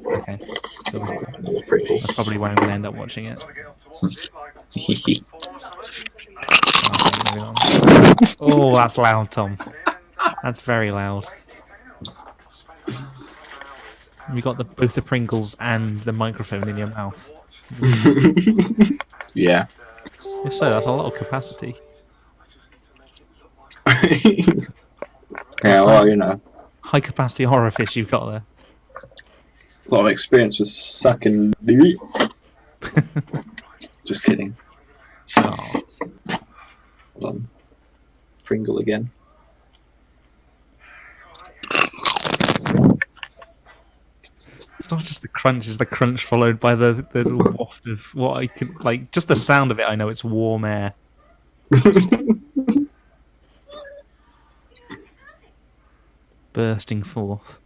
Okay. Cool. That's probably where I'm going to end up watching it. Oh, that's loud, Tom. That's very loud. You got both the Pringles and the microphone in your mouth. Yeah. If so, that's a lot of capacity. Yeah, well, you know. High capacity horror fish you've got there. A lot of experience with sucking meat. Just kidding. Oh. Hold on. Pringle again. It's not just the crunch, it's the crunch followed by the little waft of what I can, like, just the sound of it, I know it's warm air. Bursting forth.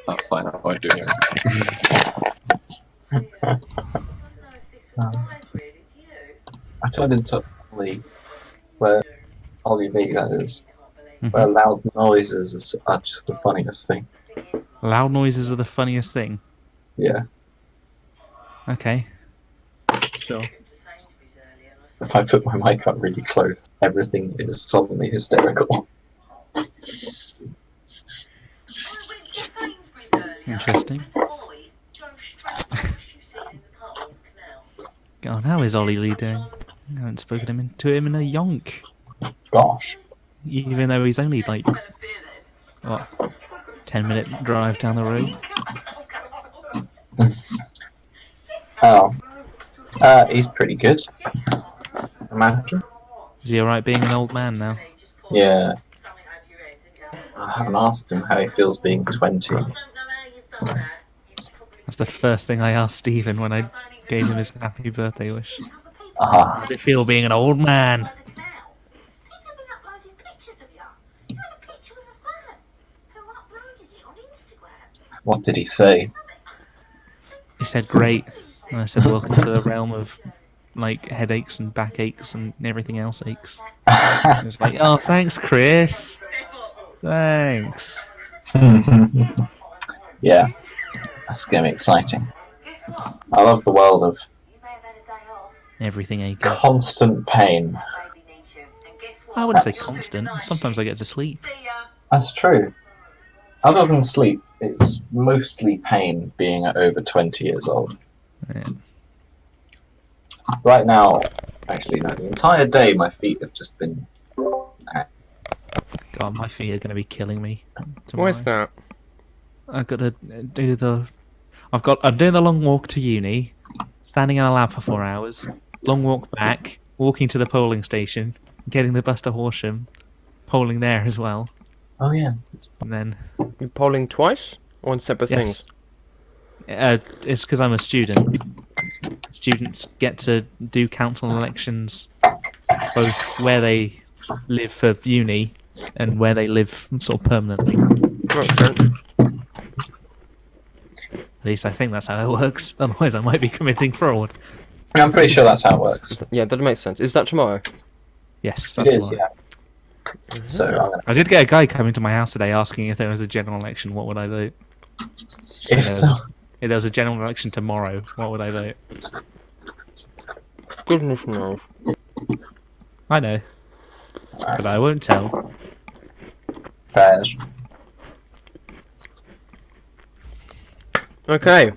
That's fine, I won't do it. I turned into Ollie, where Ollie V, that is, where loud noises are just the funniest thing. Loud noises are the funniest thing. Yeah. Okay. Sure. If I put my mic up really close, everything is suddenly hysterical. Interesting. God, how is Ollie Lee doing? I haven't spoken to him in a yonk. Gosh. Even though he's only like, what, 10-minute drive down the road? Oh. He's pretty good. Imagine. Is he alright being an old man now? Yeah. I haven't asked him how he feels being 20. That's the first thing I asked Stephen when I gave him his happy birthday wish. Ah. How does it feel being an old man? What did he say? He said, great. And I said, welcome to the realm of, like, headaches and backaches and everything else aches. He was like, oh, thanks, Chris. Thanks. Yeah. That's going to be exciting. I love the world of Everything aching. constant pain. I wouldn't say constant. Sometimes I get to sleep. That's true. Other than sleep, it's mostly pain being over 20 years old. Yeah. Right now, actually, no, the entire day my feet have just been... God, my feet are going to be killing me tomorrow. Why is that? I've got to do the... I'm doing the long walk to uni, standing in a lab for 4 hours, long walk back, walking to the polling station, getting the bus to Horsham, polling there as well, Oh, yeah. and then... You're polling twice? Or on separate Yes. things? It's because I'm a student. Students get to do council elections both where they live for uni and where they live sort of permanently. Makes sense. At least I think that's how it works. Otherwise, I might be committing fraud. I'm pretty sure that's how it works. Yeah, that makes sense. Is that tomorrow? Yes, that's It is, tomorrow. yeah. So, I'm gonna... I did get a guy coming to my house today asking if there was a general election, what would I vote? If there was a general election tomorrow, what would I vote? Goodness knows. I know, but I won't tell. Fairs. Okay.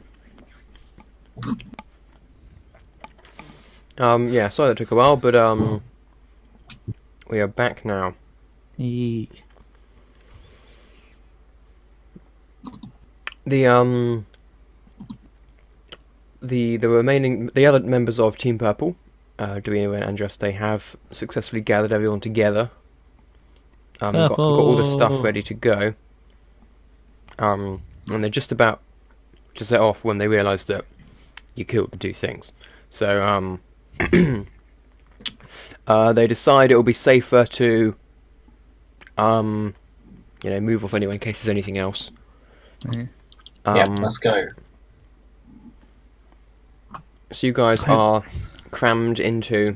Yeah, sorry that took a while, but we are back now. Yee. The other members of Team Purple, Duino and Andres, they have successfully gathered everyone together. Got all the stuff ready to go. And they're just about to set off when they realise that you killed the two things. So they decide it will be safer to move off anyway in case there's anything else. Yeah. Yeah, let's go. So you guys are crammed into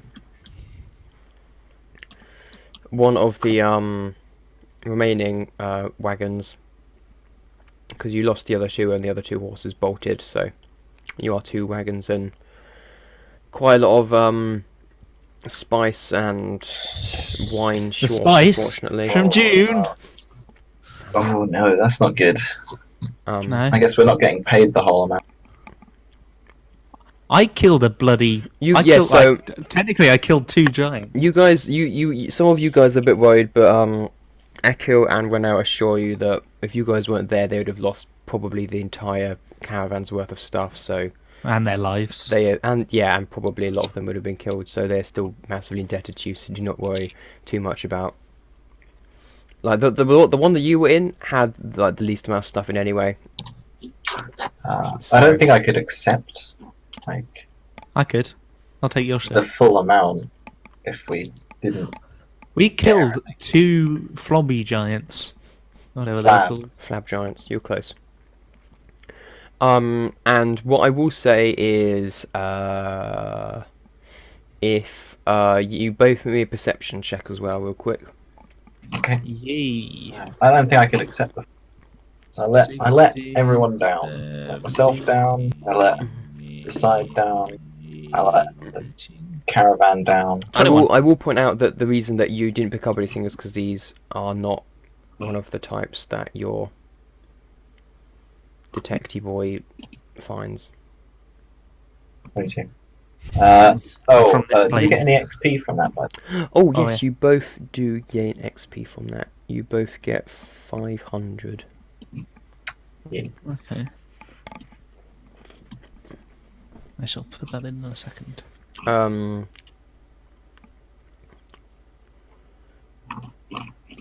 one of the remaining wagons because you lost the other two and the other two horses bolted, so you are 2 wagons and quite a lot of spice and wine The short, spice unfortunately. from June. Oh, no, that's not good. No, I guess we're not getting paid the whole amount. I killed a bloody. Technically, I killed 2 giants. You guys, some of you guys are a bit worried, but Akil and Renau assure you that if you guys weren't there, they would have lost probably the entire caravan's worth of stuff. So and their lives. and probably a lot of them would have been killed. So they're still massively indebted to you. So do not worry too much about. Like the one that you were in had like the least amount of stuff in anyway. I don't think I could accept like I could. I'll take your share. the full amount if we didn't. We killed 2 flobby giants. Whatever they're Flab. called. Flab giants, you're close. And what I will say is, if you both make me a perception check as well, real quick. Okay. Yay. I don't think I could accept the. I let everyone down. I let myself down. I let the side down. I let the caravan down. I will point out that the reason that you didn't pick up anything is because these are not one of the types that your detective boy finds. 22. From this Did you plane. get any XP from that? Bud? Oh Oh, yes, you both do gain XP from that. You both get 500. Okay. I shall put that in a second.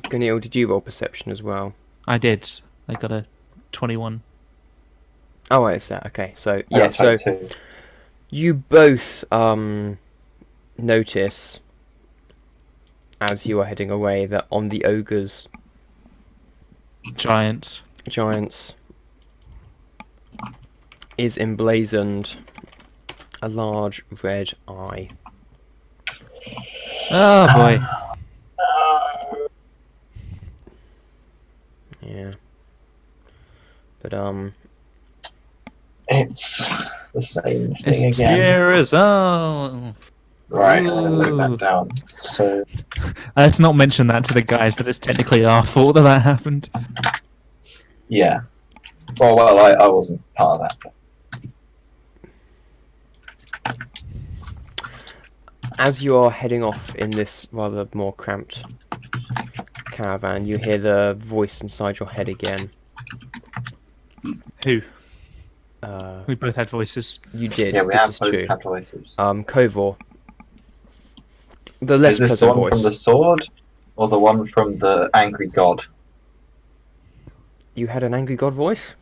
Ganil, did you roll perception as well? I did. I got a 21. Oh, it's that. Okay, so I yeah, got so 22. you both notice as you are heading away that on the ogres, Giants. giants, is emblazoned a large red eye. Oh boy. Yeah. But It's the same It's thing again. Tyr'Azal. Right, I'm gonna note Ooh. that down. So Let's not mention that to the guys that it's technically our fault that happened. yeah. Well, I wasn't part of that. as you are heading off in this rather more cramped caravan, you hear the voice inside your head again. Who? Uh, We both had voices. you did. Yeah, we this have is both true. had voices. Kovor. The less Is this the pleasant one voice. from the sword, or the one from the angry god? You had an angry god voice?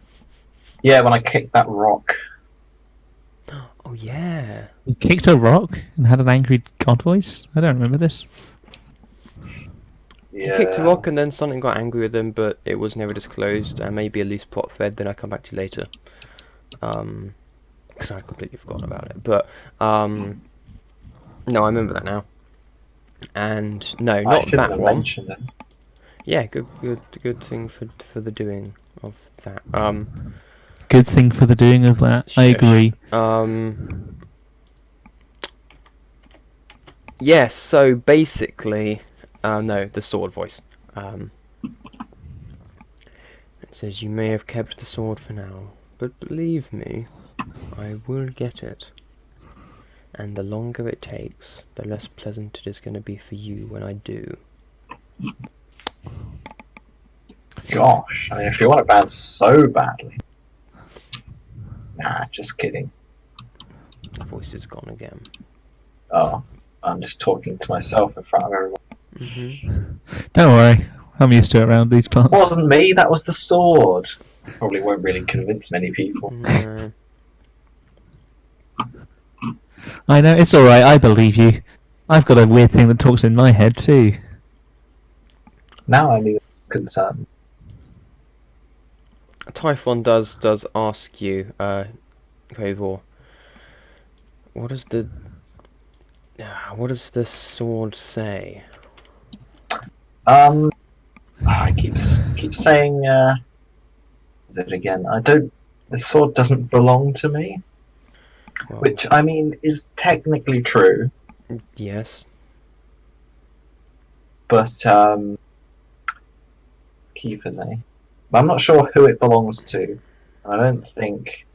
Yeah, when I kicked that rock. Oh yeah. You kicked a rock and had an angry god voice? I don't remember this. He Yeah. kicked a rock and then something got angry with him, but it was never disclosed, and maybe a loose plot thread, then I'll come back to you later. Because I'd completely forgotten about it. But, no, I remember that now. And, no, I not shouldn't that have one. mentioned it. Yeah, good thing for the doing of that. Good thing for the doing of that. I Shush. agree. Yes, so basically, no, the sword voice. It says, you may have kept the sword for now, but believe me, I will get it. And the longer it takes, the less pleasant it is going to be for you when I do. Gosh, I mean, if you want it bad so badly. Nah, just kidding. The voice is gone again. Oh, I'm just talking to myself in front of everyone. Don't worry. I'm used to it around these parts. It wasn't me, that was the sword. Probably won't really convince many people. No. I know, it's alright, I believe you. I've got a weird thing that talks in my head too. Now I'm even concerned. Typhon does ask you, Kovor, what does the sword say? I keep saying, is it again? The sword doesn't belong to me. Well, Which, I mean, is technically true, yes. but, keepers, eh? But I'm not sure who it belongs to. I don't think...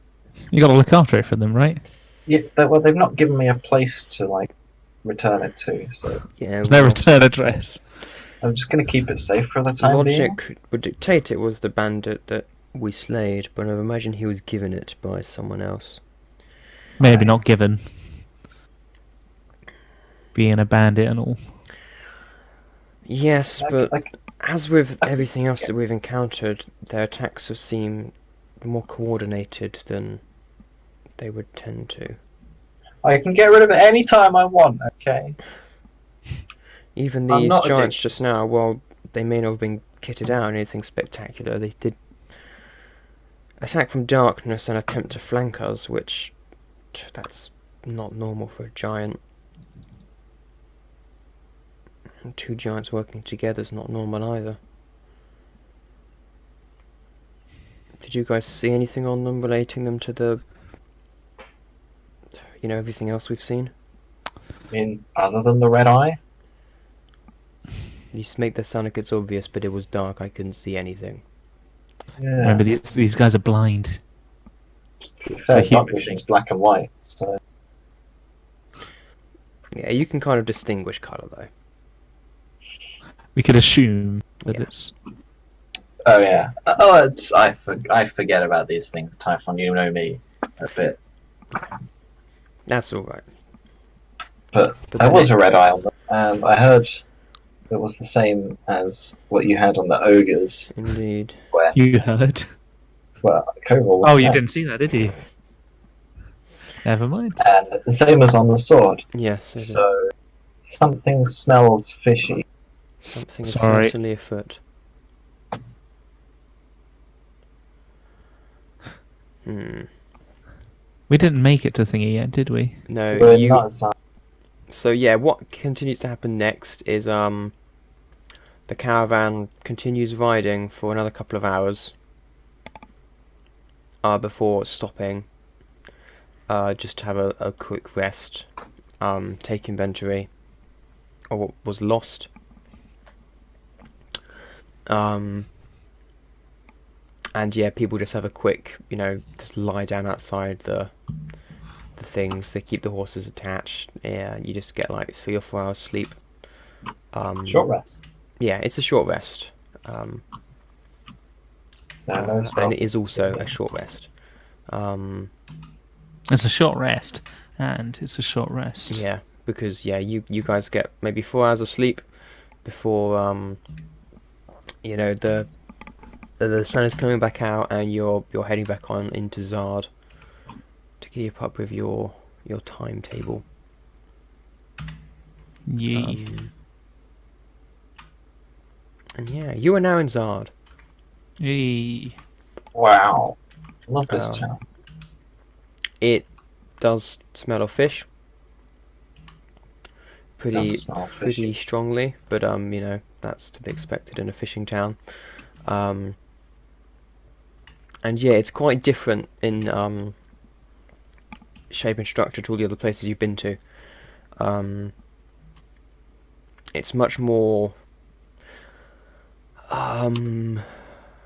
You gotta look after it for them, right? Yeah, well, they've not given me a place to, like, return it to, so Yeah. There's no return address. I'm just going to keep it safe for the time being. Logic would dictate it was the bandit that we slayed, but I imagine he was given it by someone else. Maybe not given. Being a bandit and all. Yes, but Like, as with everything else that we've encountered, their attacks have seemed more coordinated than they would tend to. I can get rid of it any time I want, okay? Even I'm these not giants just now, while they may not have been kitted out or anything spectacular, they did attack from darkness and attempt to flank us, which that's not normal for a giant. And two giants working together is not normal either. Did you guys see anything on them relating them to the, everything else we've seen? I mean, other than the red eye? You make that sound like it's obvious, but it was dark, I couldn't see anything. Yeah. Remember, these guys are blind. To be fair, So dark vision's black and white, so... Yeah, you can kind of distinguish colour though. We could assume that Yeah. it's. Oh yeah. Oh, I forget about these things, Typhon. You know me a bit, That's all right. but But there then was a red eye on them, and I heard it was the same as what you had on the ogres. Indeed. Where You heard. Koval was Oh, you red. didn't see that, did you? Never mind. And the same as on the sword. Yes, it is. So something smells fishy. Something is Sorry. certainly afoot. We didn't make it to thingy yet, did we? No, We're you. not inside. So yeah, what continues to happen next is the caravan continues riding for another couple of hours before stopping just to have a quick rest, take inventory of what was lost, and yeah, people just have a quick, just lie down outside the things. They keep the horses attached. Yeah, you just get like 3 or 4 hours sleep. Short rest. Yeah, it's a short rest. So no And spells. it is also a short rest. It's a short rest, and it's a short rest. Yeah, because you guys get maybe 4 hours of sleep before the sun is coming back out and you're heading back on into Zard to keep up with your timetable. Yee. And yeah, you are now in Zard. Yee. Wow. Love this Um, town. It does smell of fish. Pretty Does smell fishy. strongly, but that's to be expected in a fishing town. And yeah, it's quite different in shape and structure to all the other places you've been to. It's much more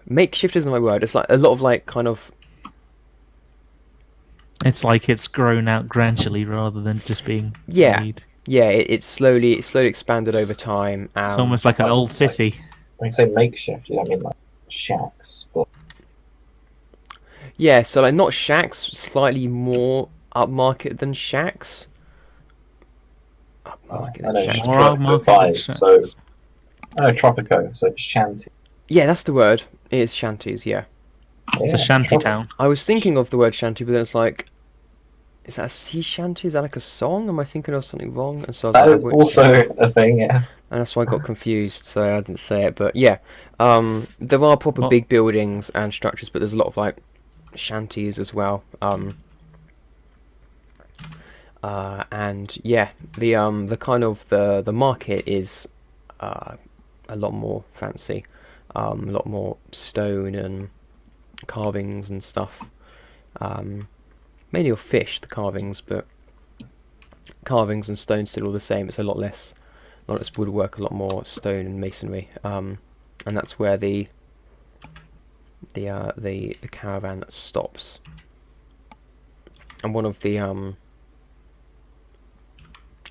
makeshift isn't my word. It's like a lot of like kind of It's like it's grown out gradually rather than just being Yeah. made. it's slowly expanded over time. It's almost like an old city. When you say makeshift, you don't mean like shacks, but Yeah, so like not shacks, slightly more upmarket than shacks. Upmarket I than know shacks. More Tropico upmarket 5, than so shacks. I know Tropico, so shanty. Yeah, that's the word. It is shanties. Yeah, It's a shanty town. I was thinking of the word shanty, but then it's like, is that a sea shanty? Is that like a song? Am I thinking of something wrong? And so I That was is like, I won't say it. also a thing, yes. And that's why I got confused, so I didn't say it. But yeah, there are proper What? big buildings and structures, but there's a lot of like shanties as well. And yeah, the kind of the market is a lot more fancy, a lot more stone and carvings and stuff. Mainly of fish, the carvings, but carvings and stone still all the same. It's a lot less woodwork, a lot more stone and masonry. And that's where the caravan stops. And one of the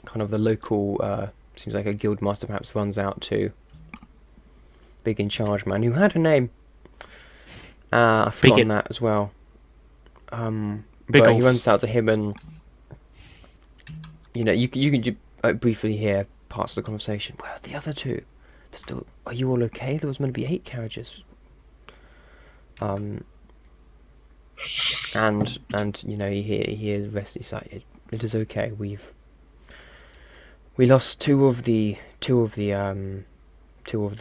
kind of the local seems like a guild master perhaps runs out to big in charge man who had a name. I've forgotten Bigot. that as well. But he Biggles. runs out to him, and you can briefly hear parts of the conversation. Where are the other two? Still, are you all okay? There was meant to be 8 carriages. And you hear the rest. He's like, it is okay. We lost two of the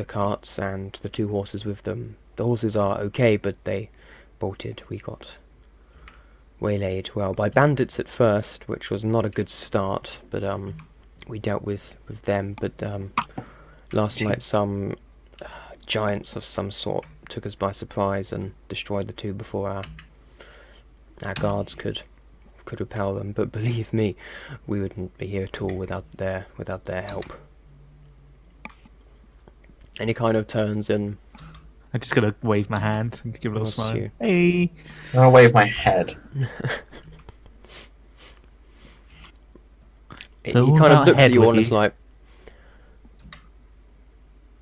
carts and the 2 horses with them. The horses are okay, but they bolted. We got waylaid, well, by bandits at first, which was not a good start, but we dealt with them. But last night some giants of some sort took us by surprise and destroyed the 2 before our guards could repel them. But believe me, we wouldn't be here at all without their help. And he kind of turns and I'm just gonna wave my hand and give a little What's smile. you? Hey. I'm gonna wave my head. So he what kind of about looks at you all and Headwiggy? is like,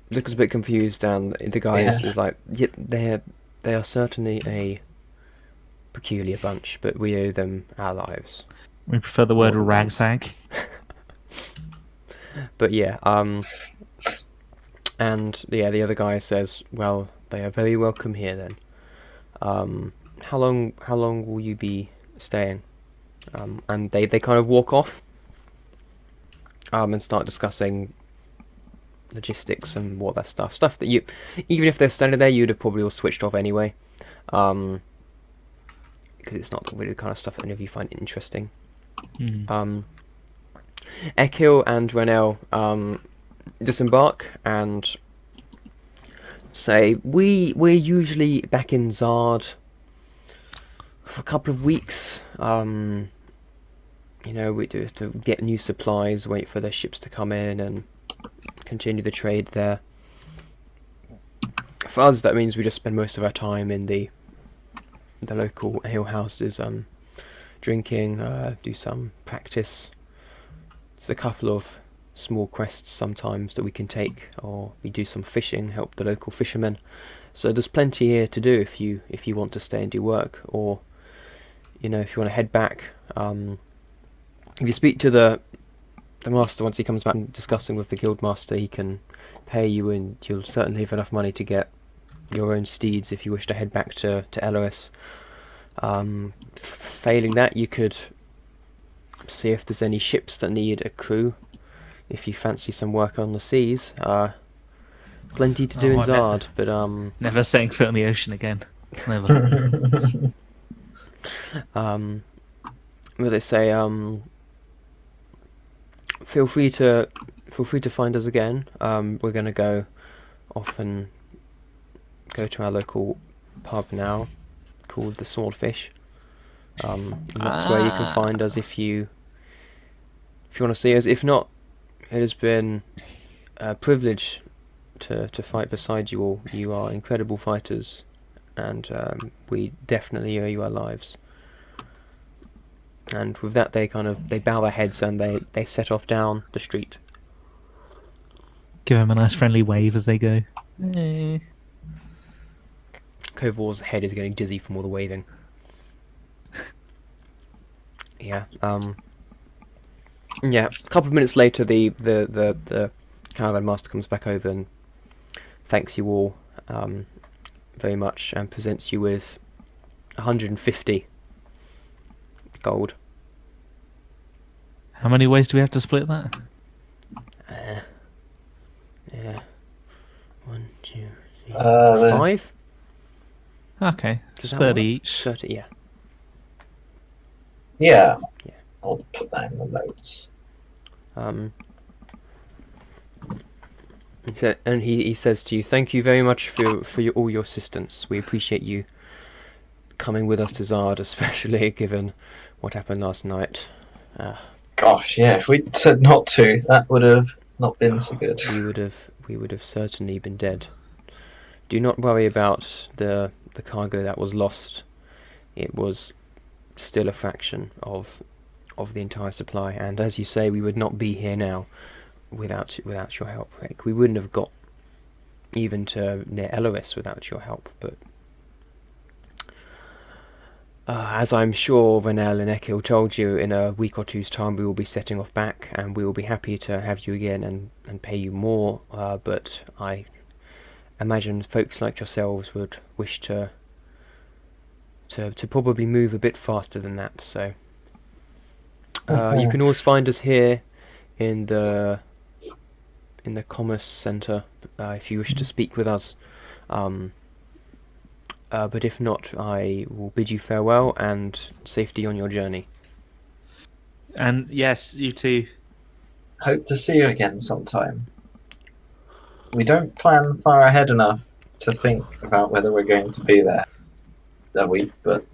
looks a bit confused, and the guy is like, yeah, they are certainly a peculiar bunch, but we owe them our lives. We prefer the word Modern ones. ragtag. But yeah, and yeah, the other guy says, well, they are very welcome here then. How long will you be staying? And they kind of walk off, and start discussing logistics and what that stuff that you, even if they're standing there, you'd have probably all switched off anyway, because it's not really the kind of stuff that any of you find interesting. Ekil and Renel disembark and say, we're usually back in Zard for a couple of weeks. You know, we do have to get new supplies, wait for the ships to come in, and continue the trade there. For us, that means we just spend most of our time in the local ale houses, drinking, do some practice. There's a couple of small quests sometimes that we can take, or we do some fishing, help the local fishermen. So there's plenty here to do if you want to stay and do work, or you know, if you want to head back. If you speak to the master once he comes back and discussing with the guild master, he can pay you, and you'll certainly have enough money to get your own steeds if you wish to head back to Elois. Failing that, you could see if there's any ships that need a crew. If you fancy some work on the seas, plenty to do in Zard. But Never setting foot on the ocean again. Never. But they say, feel free to find us again. We're gonna go off and go to our local pub now, called the Swordfish. And that's where you can find us if you want to see us. If not, it has been a privilege to fight beside you all. You are incredible fighters, and we definitely owe you our lives. And with that, they bow their heads and they set off down the street. Give him a nice friendly wave as they go. Kovor's head is getting dizzy from all the waving. Yeah. Yeah. A couple of minutes later, the caravan master comes back over and thanks you all very much, and presents you with 150 gold. How many ways do we have to split that? Yeah. 1, 2, 3, Then- 5. Okay, Does just that 30 work? each. 30, yeah. Yeah. Yeah. I'll put that in the notes. He says to you, "Thank you very much for all your assistance. We appreciate you coming with us to Zard, especially given what happened last night. Gosh, yeah. If we'd said not to, that would have not been so good. We would have certainly been dead. Do not worry about the cargo that was lost. It was still a fraction of the entire supply, and as you say, we would not be here now without your help. Like, we wouldn't have got even to near Elois without your help. But as I'm sure Renel and Ekil told you, in a week or two's time we will be setting off back, and we will be happy to have you again and pay you more. But I imagine folks like yourselves would wish to probably move a bit faster than that. So you can always find us here in the commerce centre if you wish to speak with us. But if not, I will bid you farewell and safety on your journey. And yes, you too. Hope to see you again sometime. We don't plan far ahead enough to think about whether we're going to be there that week, but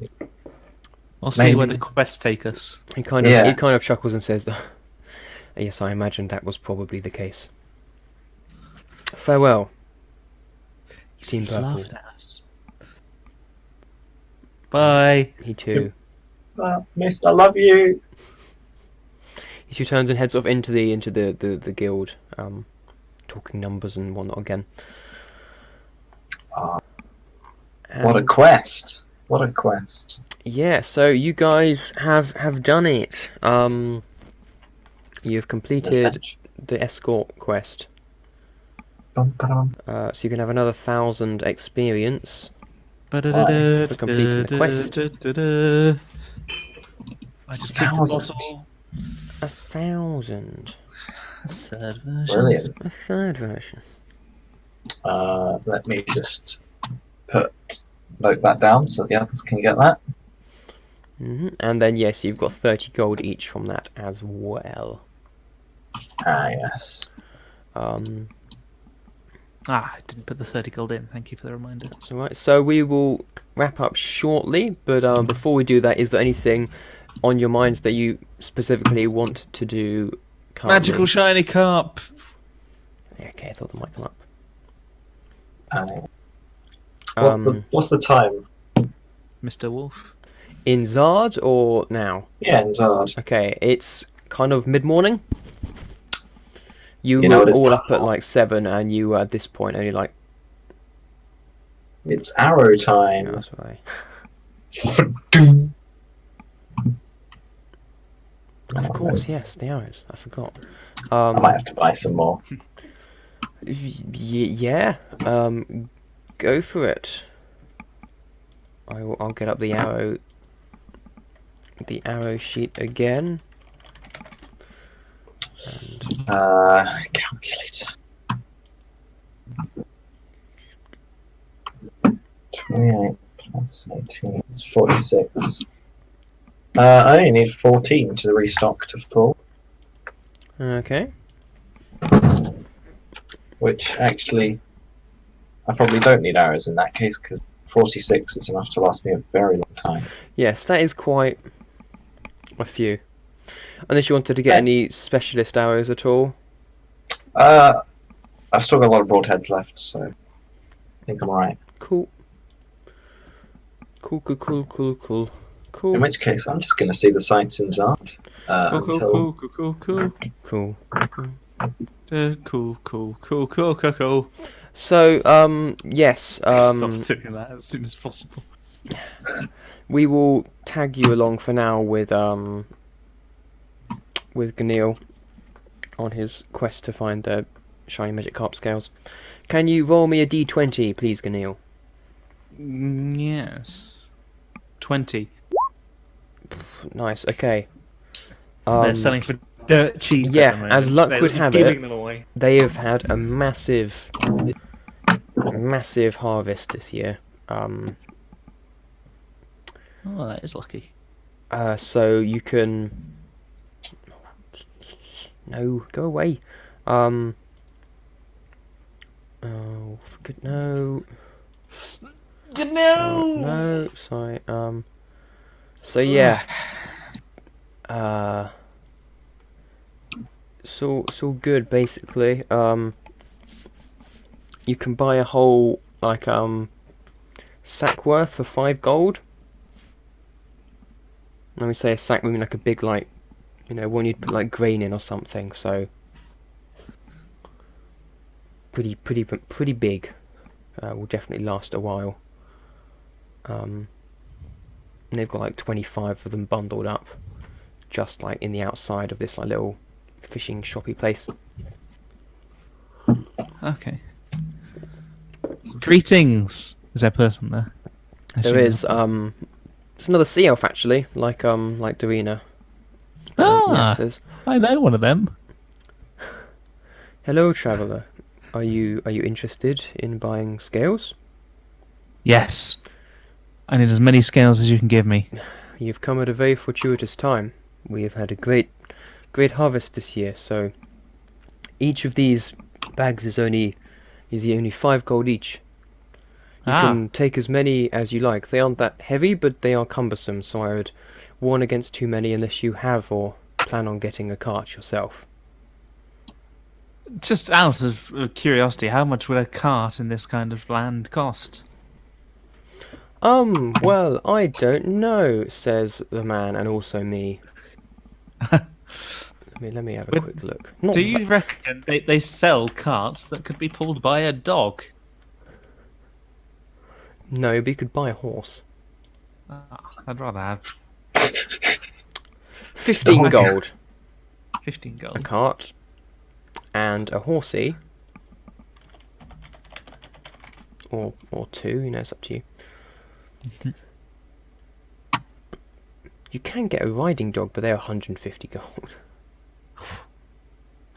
We'll see where the quests take us. He kind of chuckles and says that. Yes, I imagined that was probably the case. Farewell, Team He's Purple. laughed at us. Bye. He too. Mister, I love you. He turns and heads off into the guild, talking numbers and whatnot again. What a And, quest! What a quest! yeah, so you guys have done it. You've completed Adventure. the escort quest. Bum, ba-dum. So you can have another 1,000 experience. For completing the quest. I just kicked the 1,000. bottle. 1,000. Third version. Brilliant. A third version. Let me just note that down so the others can get that. And then yes, you've got 30 gold each from that as well. Ah, yes. I didn't put the 30 gold in. Thank you for the reminder. That's alright. So we will wrap up shortly, but before we do that, is there anything on your minds that you specifically want to do currently? Magical shiny cup. Yeah, okay, I thought that might come up. What's the time? Mr. Wolf. In Zard or now? Yeah, in Zard. Okay, it's kind of mid-morning. You You know were what it's all time up at for? like 7, and you were at this point only like... It's arrow No, time. that's right. Of course, yes, the arrows. I forgot. I might have to buy some more. Yeah. Go for it. I'll get up the arrow sheet again. And Calculate. 28 plus 18 is 46. I only need 14 to restock to full, okay. which actually I probably don't need arrows in that case because 46 is enough to last me a very long time. Yes, that is quite a few. Unless you wanted to get any specialist arrows at all. I've still got a lot of broadheads left, so I think I'm alright. Cool. Cool. In which case, I'm just going to see the sights in Zard until Cool. So, yes, Stop doing that as soon as possible. we will tag you along for now with Ganil on his quest to find the shiny magic carp scales. Can you roll me a d20, please, Ganil? Yes. 20. Nice. Okay. They're selling for dirt cheap. yeah, at the moment. as luck They're would have giving it, them away. they have had a massive harvest this year. Oh, that is lucky. So you can. No, go away. Oh, for good no. No. No, sorry. So yeah. It's all good basically. You can buy a whole like sack worth for 5 gold. Let me say a sack, we mean like a big like, one you'd put like grain in or something. So pretty big. Will definitely last a while. And they've got like 25 of them bundled up, just like in the outside of this like little fishing shoppy place. Okay. Greetings. Is there a person there? There is it's another sea elf actually, like Darina. Yeah, it says, I know one of them. hello traveller. Are you interested in buying scales? Yes. I need as many scales as you can give me. You've come at a very fortuitous time. We have had a great harvest this year, so each of these bags is only 5 gold each. You can take as many as you like. They aren't that heavy, but they are cumbersome, so I would warn against too many unless you have or plan on getting a cart yourself. Just out of curiosity, how much would a cart in this kind of land cost? Well, I don't know, says the man, and also me. Let me have a Would- quick look. Not Do you reckon they sell carts that could be pulled by a dog? No, but you could buy a horse. I'd rather have 15 Okay. gold 15 a gold. cart, and a horsey, or two. You know, it's up to you. You can get a riding dog, but they're 150 gold.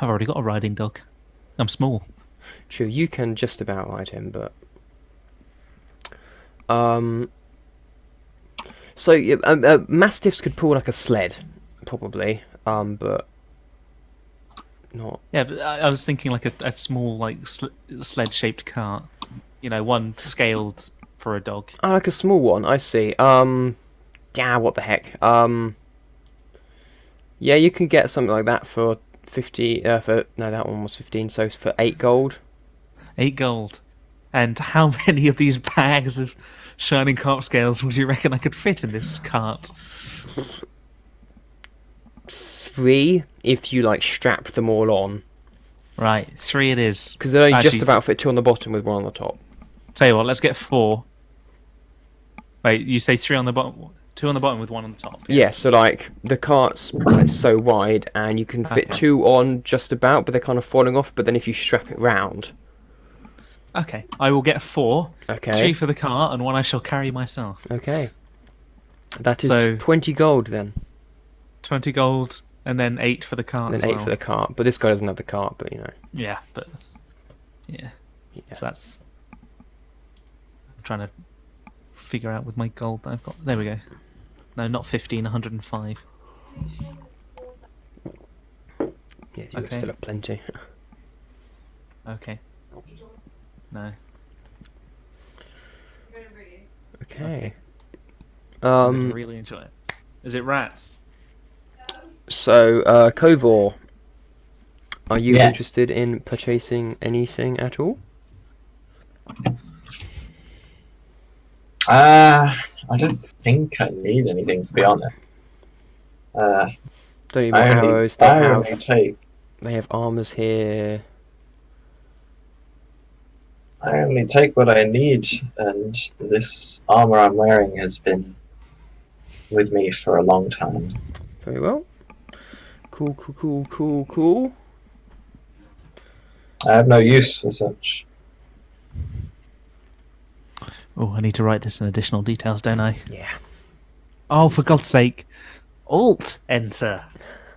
I've already got a riding dog. I'm small. True, you can just about ride him, but so yeah, mastiffs could pull like a sled, probably, but not. Yeah, but I was thinking like a small like sled-shaped cart. You know, one scaled for a dog. Oh, like a small one. I see. Yeah, what the heck. Yeah, you can get something like that for 50. For no, that one was 15. So it's for 8 gold. 8 gold. And how many of these bags of shining carp scales would you reckon I could fit in this cart? 3 if you like strap them all on, Right, 3 it is. because they'll only just Actually, about fit 2 on the bottom with 1 on the top. Tell you what, let's get 4. Wait, you say 3 on the bottom, 2 on the bottom with 1 on the top. Yeah, so like the cart's like so wide, and you can fit Okay. 2 on just about, but they're kind of falling off. But then if you strap it round, Okay, I will get 4. okay, 3 for the cart, and 1 I shall carry myself. okay, that is So- 20 gold then, 20 gold, and then 8 for the cart and as then 8 well. for the cart. But this guy doesn't have the cart, but you know, Yeah, but... Yeah, yeah. so that's... I'm trying to figure out with my gold that I've got. There we go. No, not 15, 105. Yeah, you Okay. still have plenty. Okay. No. Okay. I'm gonna really enjoy it. Is it rats? So, Kovor, are you Yes. interested in purchasing anything at all? I don't think I need anything, to be honest. Don't even I only, arrows. They I have only take armors here. I only take what I need, and this armor I'm wearing has been with me for a long time. Very well. Cool. I have no use for such. Oh, I need to write this in additional details, don't I? Yeah. Oh, for God's sake. Alt enter.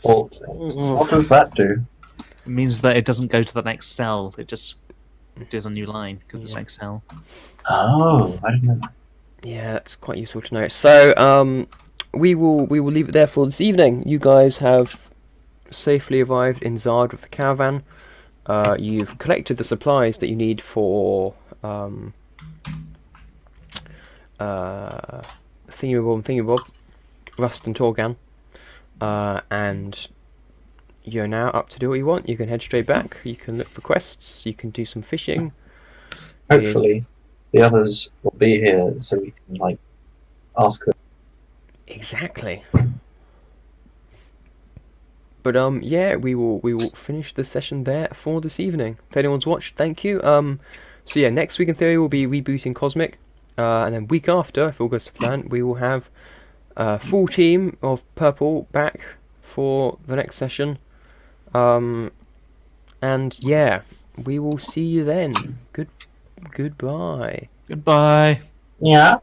Alt. What does that do? It means that it doesn't go to the next cell. It just does a new line because it's Yeah. Excel. Oh, I don't know. Yeah, that's quite useful to know. So, we will leave it there for this evening. You guys have safely arrived in Zard with the caravan. You've collected the supplies that you need for Thingybob, Rust and Torgan, and you're now up to do what you want. You can head straight back. You can look for quests. You can do some fishing. Hopefully, the others will be here so we can ask them. Exactly. But yeah, we will finish the session there for this evening. If anyone's watched, thank you. So yeah, next week in theory we'll be rebooting Cosmic, and then week after, if all goes to plan, we will have a full team of Purple back for the next session. And yeah, we will see you then. Goodbye. Goodbye. Yeah.